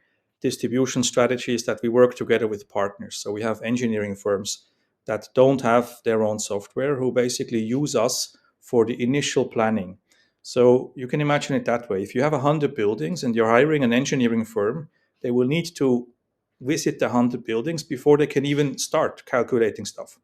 distribution strategies that we work together with partners. So we have engineering firms that don't have their own software who basically use us for the initial planning. So you can imagine it that way. If you have 100 buildings and you're hiring an engineering firm, they will need to visit the 100 buildings before they can even start calculating stuff.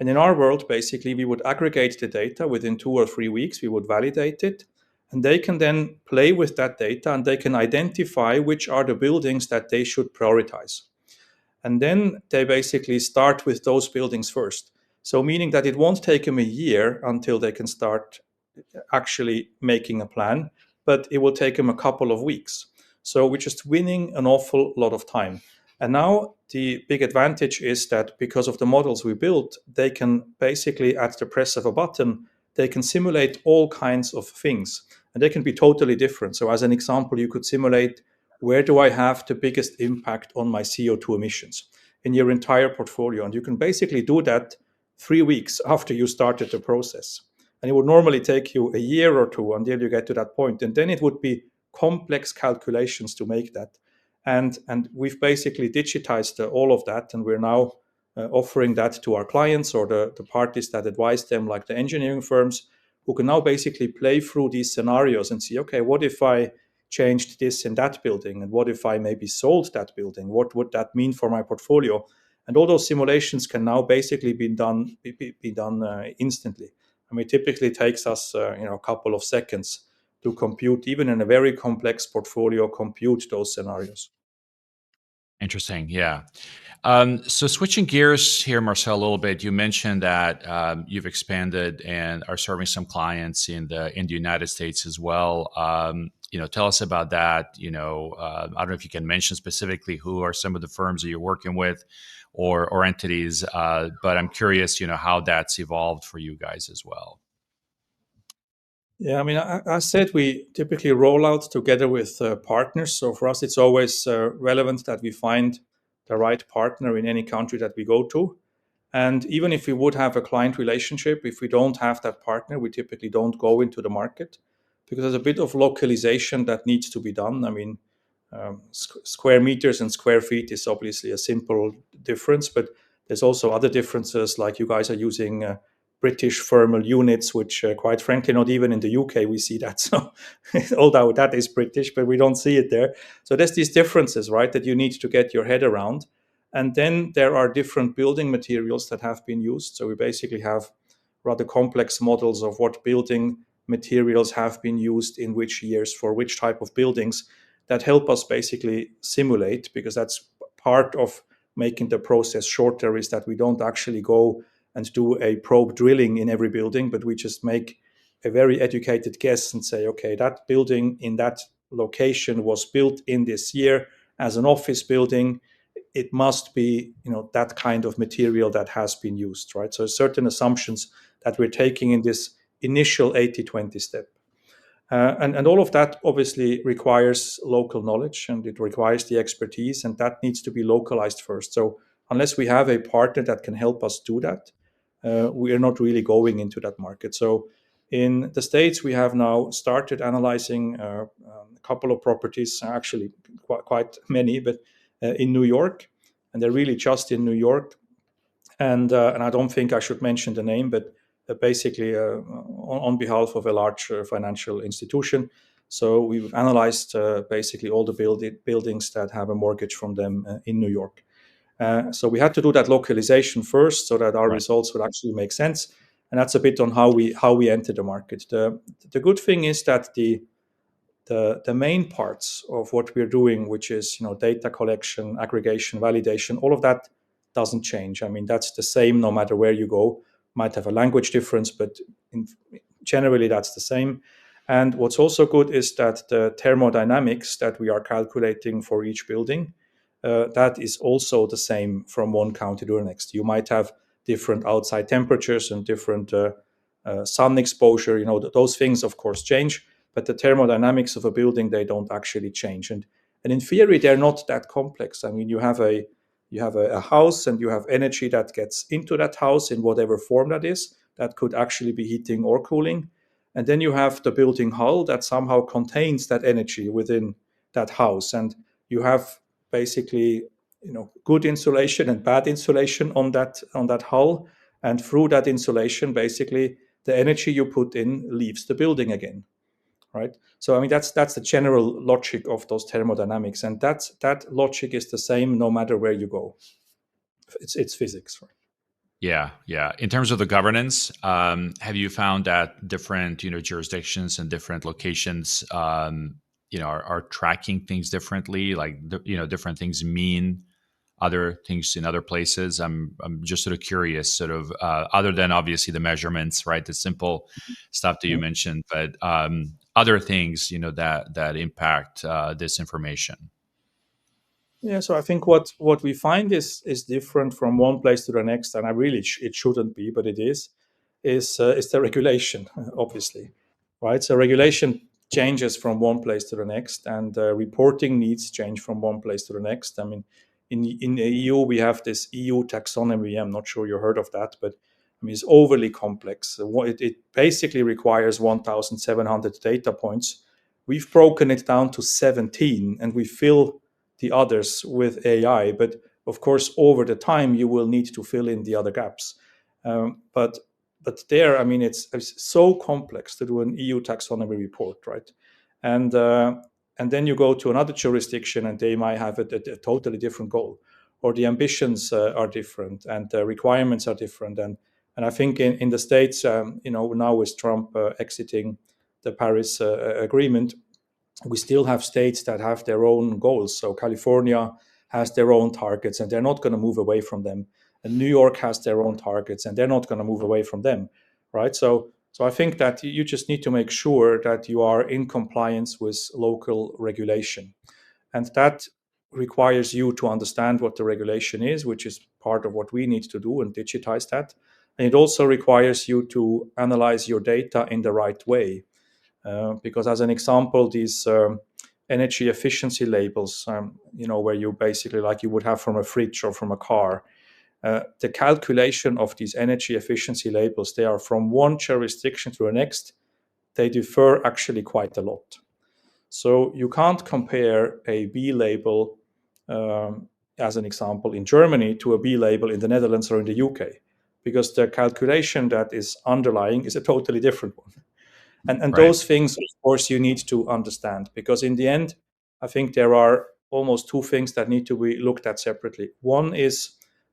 And in our world, basically, we would aggregate the data within 2 or 3 weeks, we would validate it, and they can then play with that data and they can identify which are the buildings that they should prioritize. And then they basically start with those buildings first. So meaning that it won't take them a year until they can start actually making a plan, but it will take them a couple of weeks. So we're just winning an awful lot of time. And now the big advantage is that because of the models we built, they can basically, at the press of a button, they can simulate all kinds of things. And they can be totally different. So as an example, you could simulate, where do I have the biggest impact on my CO2 emissions in your entire portfolio? And you can basically do that 3 weeks after you started the process. And it would normally take you a year or two until you get to that point. And then it would be complex calculations to make that. And we've basically digitized all of that. And we're now offering that to our clients or the parties that advise them, like the engineering firms, who can now basically play through these scenarios and see, okay, what if I changed this in that building? And what if I maybe sold that building? What would that mean for my portfolio? And all those simulations can now basically be done instantly. I mean, it typically takes us a couple of seconds to compute, even in a very complex portfolio, compute those scenarios. Interesting. Yeah. So switching gears here, Marcel, a little bit, you mentioned that you've expanded and are serving some clients in the United States as well. Tell us about that. I don't know if you can mention specifically who are some of the firms that you're working with or entities, but I'm curious, how that's evolved for you guys as well. Yeah, I mean, I said we typically roll out together with partners. So for us, it's always relevant that we find the right partner in any country that we go to. And even if we would have a client relationship, if we don't have that partner, we typically don't go into the market because there's a bit of localization that needs to be done. I mean, square meters and square feet is obviously a simple difference, but there's also other differences, like you guys are using British thermal units, which quite frankly, not even in the UK we see that. So although that is British, but we don't see it there. So there's these differences, right, that you need to get your head around. And then there are different building materials that have been used. So we basically have rather complex models of what building materials have been used in which years for which type of buildings that help us basically simulate, because that's part of making the process shorter is that we don't actually go and do a probe drilling in every building, but we just make a very educated guess and say, okay, that building in that location was built in this year as an office building. It must be, that kind of material that has been used, right? So certain assumptions that we're taking in this initial 80/20 step. And all of that obviously requires local knowledge, and it requires the expertise, and that needs to be localized first. So unless we have a partner that can help us do that, we are not really going into that market. So in the States, we have now started analyzing a couple of properties, actually quite many, but in New York, and they're really just in New York. And I don't think I should mention the name, but basically on behalf of a large financial institution. So we've analyzed basically all the buildings that have a mortgage from them in New York. So we had to do that localization first, so that our results would actually make sense. And that's a bit on how we enter the market. The good thing is that the main parts of what we're doing, which is data collection, aggregation, validation, all of that doesn't change. I mean, that's the same no matter where you go. Might have a language difference, but generally that's the same. And what's also good is that the thermodynamics that we are calculating for each building, that is also the same from one county to the next. You might have different outside temperatures and different sun exposure. Those things, of course, change, but the thermodynamics of a building, they don't actually change. And in theory, they're not that complex. I mean, you have a house, and you have energy that gets into that house in whatever form that is. That could actually be heating or cooling. And then you have the building hull that somehow contains that energy within that house. And you have basically, good insulation and bad insulation on that hull. And through that insulation, basically, the energy you put in leaves the building again. Right. So I mean that's the general logic of those thermodynamics, and that logic is the same no matter where you go. It's physics, right? Yeah, yeah. In terms of the governance, have you found that different jurisdictions and different locations are tracking things differently? Like different things mean other things in other places. I'm just sort of curious, sort of other than obviously the measurements, right? The simple stuff that you mentioned, but other things that impact this information. Yeah, so I think what we find is different from one place to the next, and it shouldn't be, but it is the regulation, obviously, right? So regulation changes from one place to the next, and reporting needs change from one place to the next. I mean, in the EU we have this EU taxonomy. I'm not sure you heard of that, but I mean it's overly complex. It basically requires 1,700 data points. We've broken it down to 17, and we fill the others with AI. But of course, over the time, you will need to fill in the other gaps. But there, I mean, it's so complex to do an EU taxonomy report, right? And then you go to another jurisdiction, and they might have a totally different goal, or the ambitions are different, and the requirements are different. And I think in the States, now with Trump exiting the Paris Agreement, we still have states that have their own goals. So California has their own targets, and they're not going to move away from them. And New York has their own targets, and they're not going to move away from them, right? So I think that you just need to make sure that you are in compliance with local regulation, and that requires you to understand what the regulation is, which is part of what we need to do and digitize that. And it also requires you to analyze your data in the right way. Because as an example, these energy efficiency labels, where you basically, like you would have from a fridge or from a car, the calculation of these energy efficiency labels, they are from one jurisdiction to the next. They differ actually quite a lot. So you can't compare a B label, as an example, in Germany to a B label in the Netherlands or in the UK, because the calculation that is underlying is a totally different one. And Right. those things, of course, you need to understand, because in the end, I think there are almost two things that need to be looked at separately. One is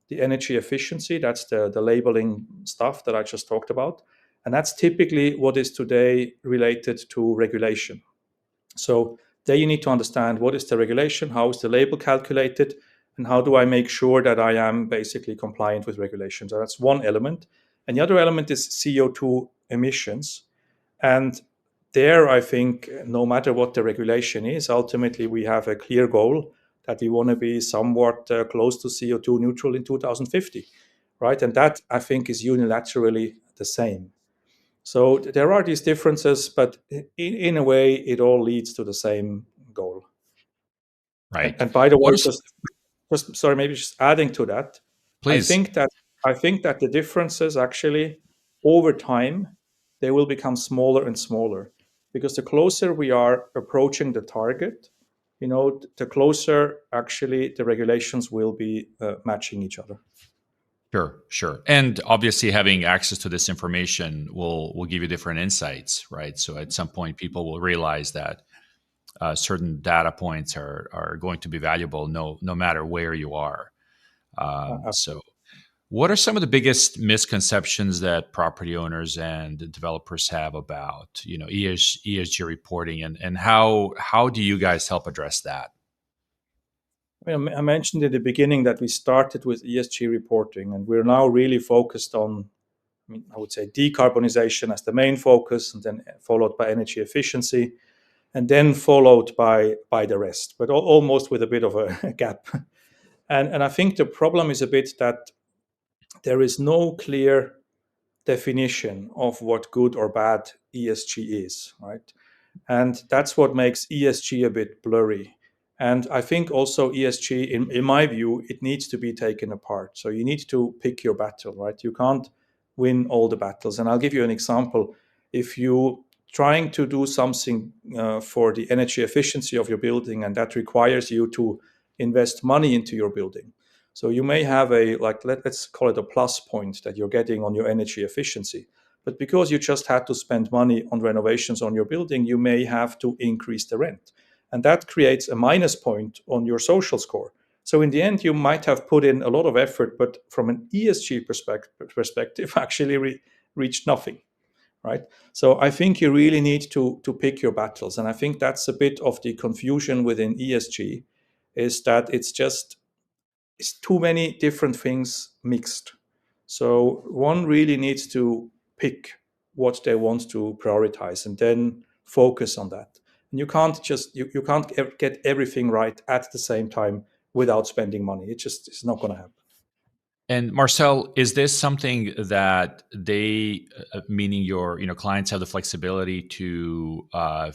the energy efficiency. That's the labeling stuff that I just talked about. And that's typically what is today related to regulation. So there you need to understand what is the regulation, how is the label calculated, and how do I make sure that I am basically compliant with regulations. So that's one element. And the other element is CO2 emissions. And there, I think, no matter what the regulation is, ultimately we have a clear goal that we want to be somewhat close to CO2 neutral in 2050, right? And that, I think, is unilaterally the same. So there are these differences, but in a way, it all leads to the same goal. Right. And by the way, What is, just sorry, maybe just adding to that, I please? think that I think that the differences actually over time they will become smaller and smaller because the closer we are approaching the target, the closer actually the regulations will be matching each other. Sure, sure. And obviously having access to this information will give you different insights, right? So at some point people will realize that certain data points are going to be valuable no matter where you are. So what are some of the biggest misconceptions that property owners and developers have about, ESG reporting, and how do you guys help address that? I mentioned in the beginning that we started with ESG reporting, and we're now really focused on, I would say, decarbonization as the main focus, and then followed by energy efficiency, and then followed by the rest, but almost with a bit of a gap. And I think the problem is a bit that there is no clear definition of what good or bad ESG is, right? And that's what makes ESG a bit blurry. And I think also ESG, in my view, it needs to be taken apart. So you need to pick your battle, right? You can't win all the battles. And I'll give you an example. If you trying to do something for the energy efficiency of your building, and that requires you to invest money into your building. So you may have let's call it a plus point that you're getting on your energy efficiency. But because you just had to spend money on renovations on your building, you may have to increase the rent. And that creates a minus point on your social score. So in the end, you might have put in a lot of effort, but from an ESG perspective, actually reached nothing, right? So I think you really need to pick your battles. And I think that's a bit of the confusion within ESG, is that it's too many different things mixed. So one really needs to pick what they want to prioritize and then focus on that. And you can't get everything right at the same time without spending money. It's not going to happen. And Marcel, is this something that meaning your clients, have the flexibility to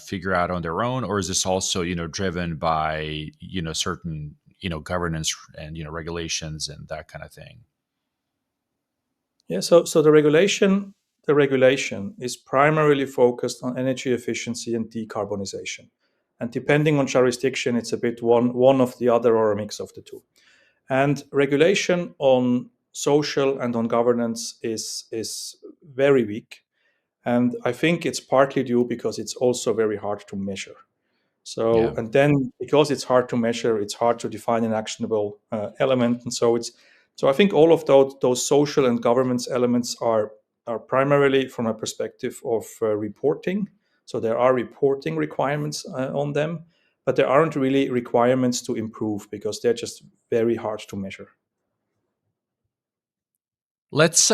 figure out on their own, or is this also driven by certain governance and regulations and that kind of thing? Yeah. So the regulation is primarily focused on energy efficiency and decarbonization, and depending on jurisdiction, it's a bit one of the other or a mix of the two. And regulation on social and on governance is very weak. And I think it's partly due because it's also very hard to measure. So, Yeah. and then because it's hard to measure, it's hard to define an actionable element. And so I think all of those social and governance elements are primarily from a perspective of reporting. So there are reporting requirements on them, but there aren't really requirements to improve because they're just very hard to measure. Let's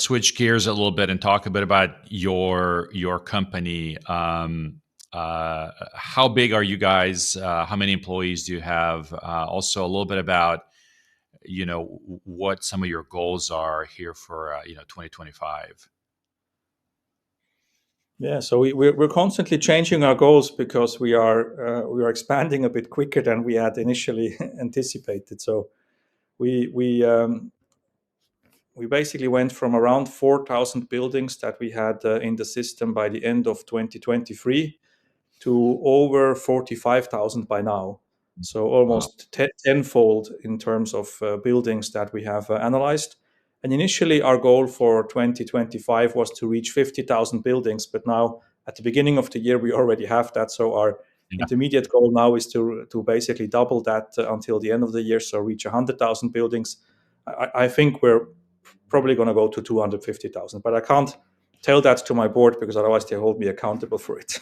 switch gears a little bit and talk a bit about your company. How big are you guys? How many employees do you have? Also, a little bit about what some of your goals are here for 2025. Yeah, so we're constantly changing our goals because we are expanding a bit quicker than we had initially anticipated. So we we basically went from around 4,000 buildings that we had in the system by the end of 2023 to over 45,000 by now. So Wow. almost tenfold in terms of buildings that we have analyzed. And initially, our goal for 2025 was to reach 50,000 buildings, but now at the beginning of the year, we already have that. So our Yeah. intermediate goal now is to basically double that until the end of the year, so reach 100,000 buildings. I think we're probably going to go to 250,000, but I can't tell that to my board because otherwise they hold me accountable for it.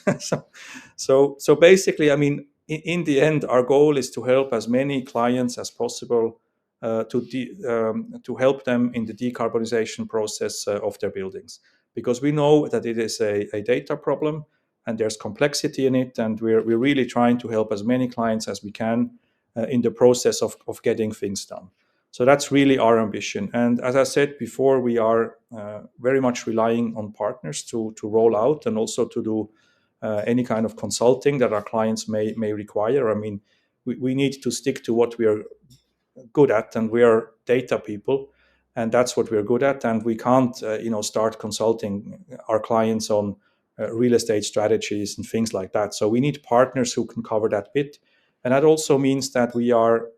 So basically, I mean, in the end, our goal is to help as many clients as possible to help them in the decarbonization process of their buildings, because we know that it is a data problem and there's complexity in it, and we're really trying to help as many clients as we can in the process of getting things done. So that's really our ambition. And as I said before, we are very much relying on partners to roll out and also to do any kind of consulting that our clients may require. I mean, we need to stick to what we are good at, and we are data people, and that's what we're good at. And we can't, start consulting our clients on real estate strategies and things like that. So we need partners who can cover that bit, and that also means that we are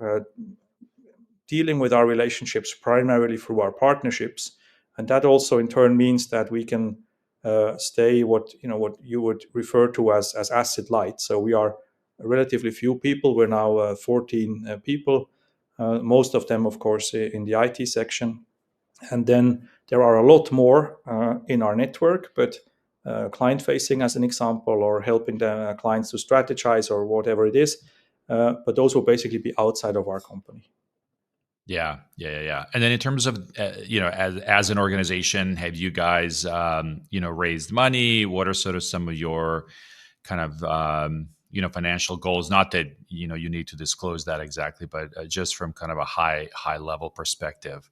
dealing with our relationships primarily through our partnerships, and that also in turn means that we can stay what you would refer to as asset light. So we are relatively few people. We're now 14 people, most of them, of course, in the IT section, and then there are a lot more in our network, but client facing, as an example, or helping the clients to strategize or whatever it is. But those will basically be outside of our company. Yeah. And then in terms of, as an organization, have you guys, raised money? What are sort of some of your kind of, financial goals? Not that, you need to disclose that exactly, but just from kind of a high level perspective.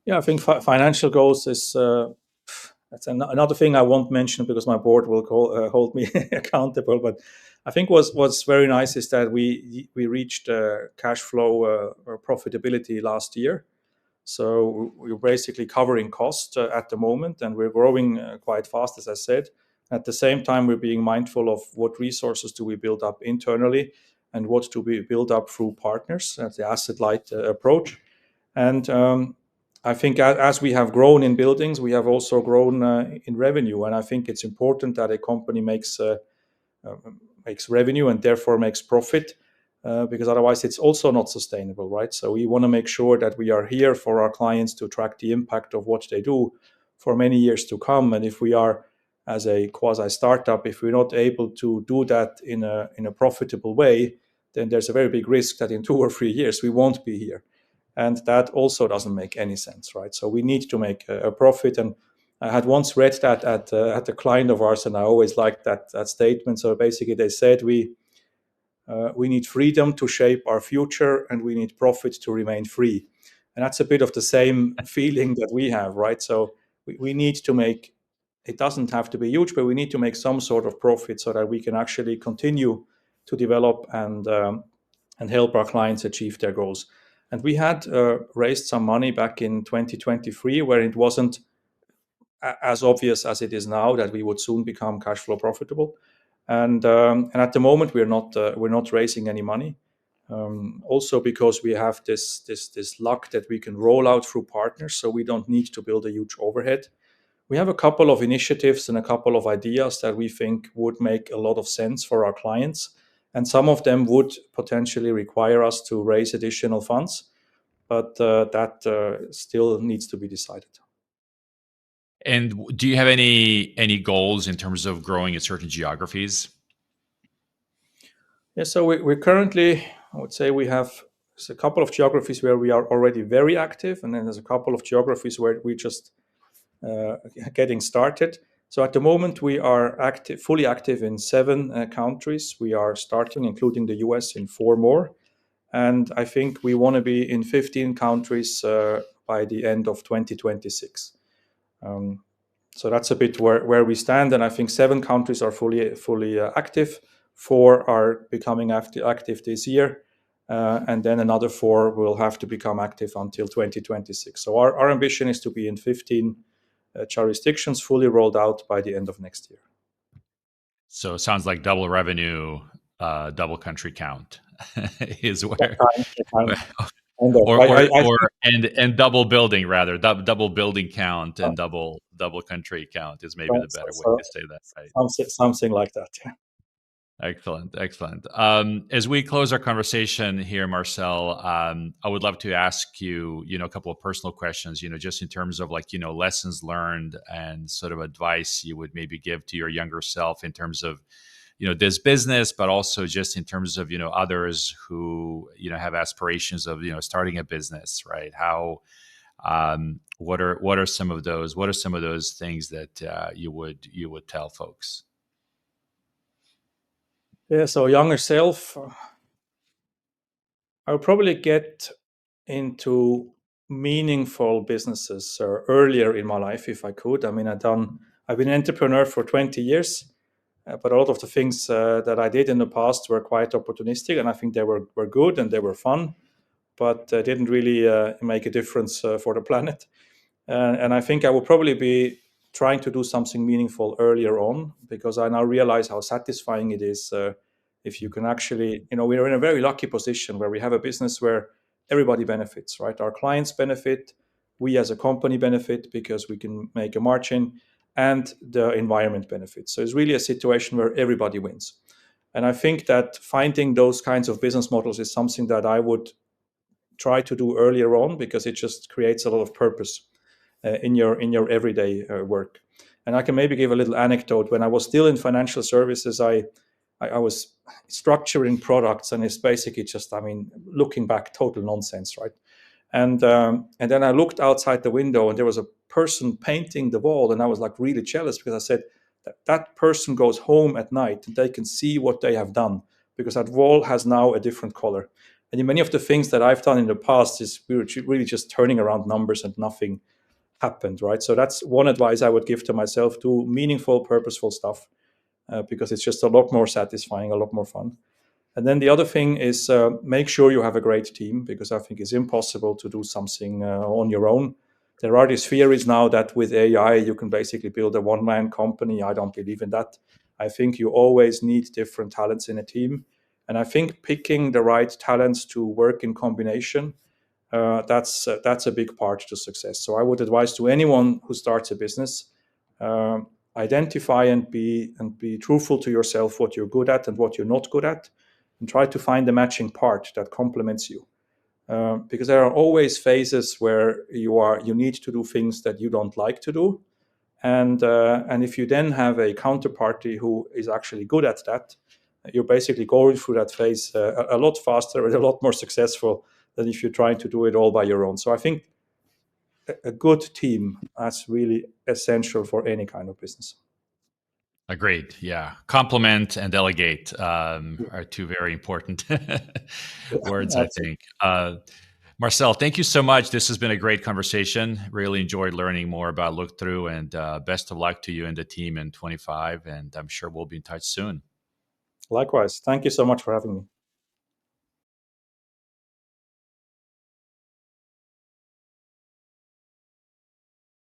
Yeah, I think financial goals is that's another thing I won't mention because my board will hold me accountable. But I think what's very nice is that we reached cash flow or profitability last year. So we're basically covering costs at the moment, and we're growing quite fast, as I said. At the same time, we're being mindful of what resources do we build up internally and what do we build up through partners, the asset-light approach. And I think as we have grown in buildings, we have also grown in revenue. And I think it's important that a company makes revenue and therefore makes profit, because otherwise it's also not sustainable, right? So we want to make sure that we are here for our clients to track the impact of what they do for many years to come. And if we are, as a quasi startup, if we're not able to do that in a profitable way, then there's a very big risk that in 2 or 3 years we won't be here. And that also doesn't make any sense, right? So we need to make a profit. And I had once read that at a client of ours, and I always liked that statement. So basically, they said we need freedom to shape our future, and we need profit to remain free. And that's a bit of the same feeling that we have, right? So we need to make, it doesn't have to be huge, but we need to make some sort of profit so that we can actually continue to develop and help our clients achieve their goals. And we had raised some money back in 2023, where it wasn't as obvious as it is now that we would soon become cash flow profitable. And at the moment we're not raising any money. Also because we have this luck that we can roll out through partners, so we don't need to build a huge overhead. We have a couple of initiatives and a couple of ideas that we think would make a lot of sense for our clients, and some of them would potentially require us to raise additional funds, but that still needs to be decided. And do you have any goals in terms of growing in certain geographies? Yeah, so we're currently, I would say, there's a couple of geographies where we are already very active, and then there's a couple of geographies where we just getting started. So at the moment we are fully active in 7 countries. We are starting, including the US, in 4 more, and I think we want to be in 15 countries by the end of 2026. So that's a bit where we stand, and I think 7 countries are fully active. 4 are becoming active this year, and then another 4 will have to become active until 2026. So our ambition is to be in 15 jurisdictions fully rolled out by the end of next year. So it sounds like double revenue, double country count is where, and double building rather, double building count and double country count is maybe the better way to say that, right? Something like that. Yeah. Excellent. As we close our conversation here, Marcel, I would love to ask you, a couple of personal questions, just in terms of lessons learned and sort of advice you would maybe give to your younger self in terms of, this business, but also just in terms of others who have aspirations of starting a business, right? How what are some of those things that you would tell folks? Yeah, so younger self, I would probably get into meaningful businesses earlier in my life if I could. I mean, I've been an entrepreneur for 20 years, but a lot of the things that I did in the past were quite opportunistic, and I think they were good and they were fun, but didn't really make a difference for the planet. And I think I will probably be trying to do something meaningful earlier on, because I now realize how satisfying it is if you can actually, we're in a very lucky position where we have a business where everybody benefits, right? Our clients benefit, we as a company benefit because we can make a margin, and the environment benefits. So it's really a situation where everybody wins. And I think that finding those kinds of business models is something that I would try to do earlier on, because it just creates a lot of purpose in your everyday work. And I can maybe give a little anecdote. When I was still in financial services, I was structuring products, and it's basically just, I mean, looking back, total nonsense, right? And then I looked outside the window, and there was a person painting the wall, and I was like really jealous, because I said that person goes home at night and they can see what they have done, because that wall has now a different color. And in many of the things that I've done in the past is we were really just turning around numbers and nothing happened, right? So that's one advice I would give to myself: do meaningful, purposeful stuff, because it's just a lot more satisfying, a lot more fun. And then the other thing is make sure you have a great team, because I think it's impossible to do something on your own. There are these theories now that with AI you can basically build a one-man company. I don't believe in that. I think you always need different talents in a team. And I think picking the right talents to work in combination, that's a big part to success. So I would advise to anyone who starts a business, uh, identify and be truthful to yourself what you're good at and what you're not good at, and try to find the matching part that complements you. Because there are always phases where you need to do things that you don't like to do, and if you then have a counterparty who is actually good at that, you're basically going through that phase a lot faster and a lot more successful than if you're trying to do it all by your own. So I think a good team is really essential for any kind of business. Agreed. Yeah. Complement and delegate are two very important words, I Absolutely. think. Marcel, thank you so much. This has been a great conversation. Really enjoyed learning more about Lookthrough, and best of luck to you and the team in 25. And I'm sure we'll be in touch soon. Likewise. Thank you so much for having me.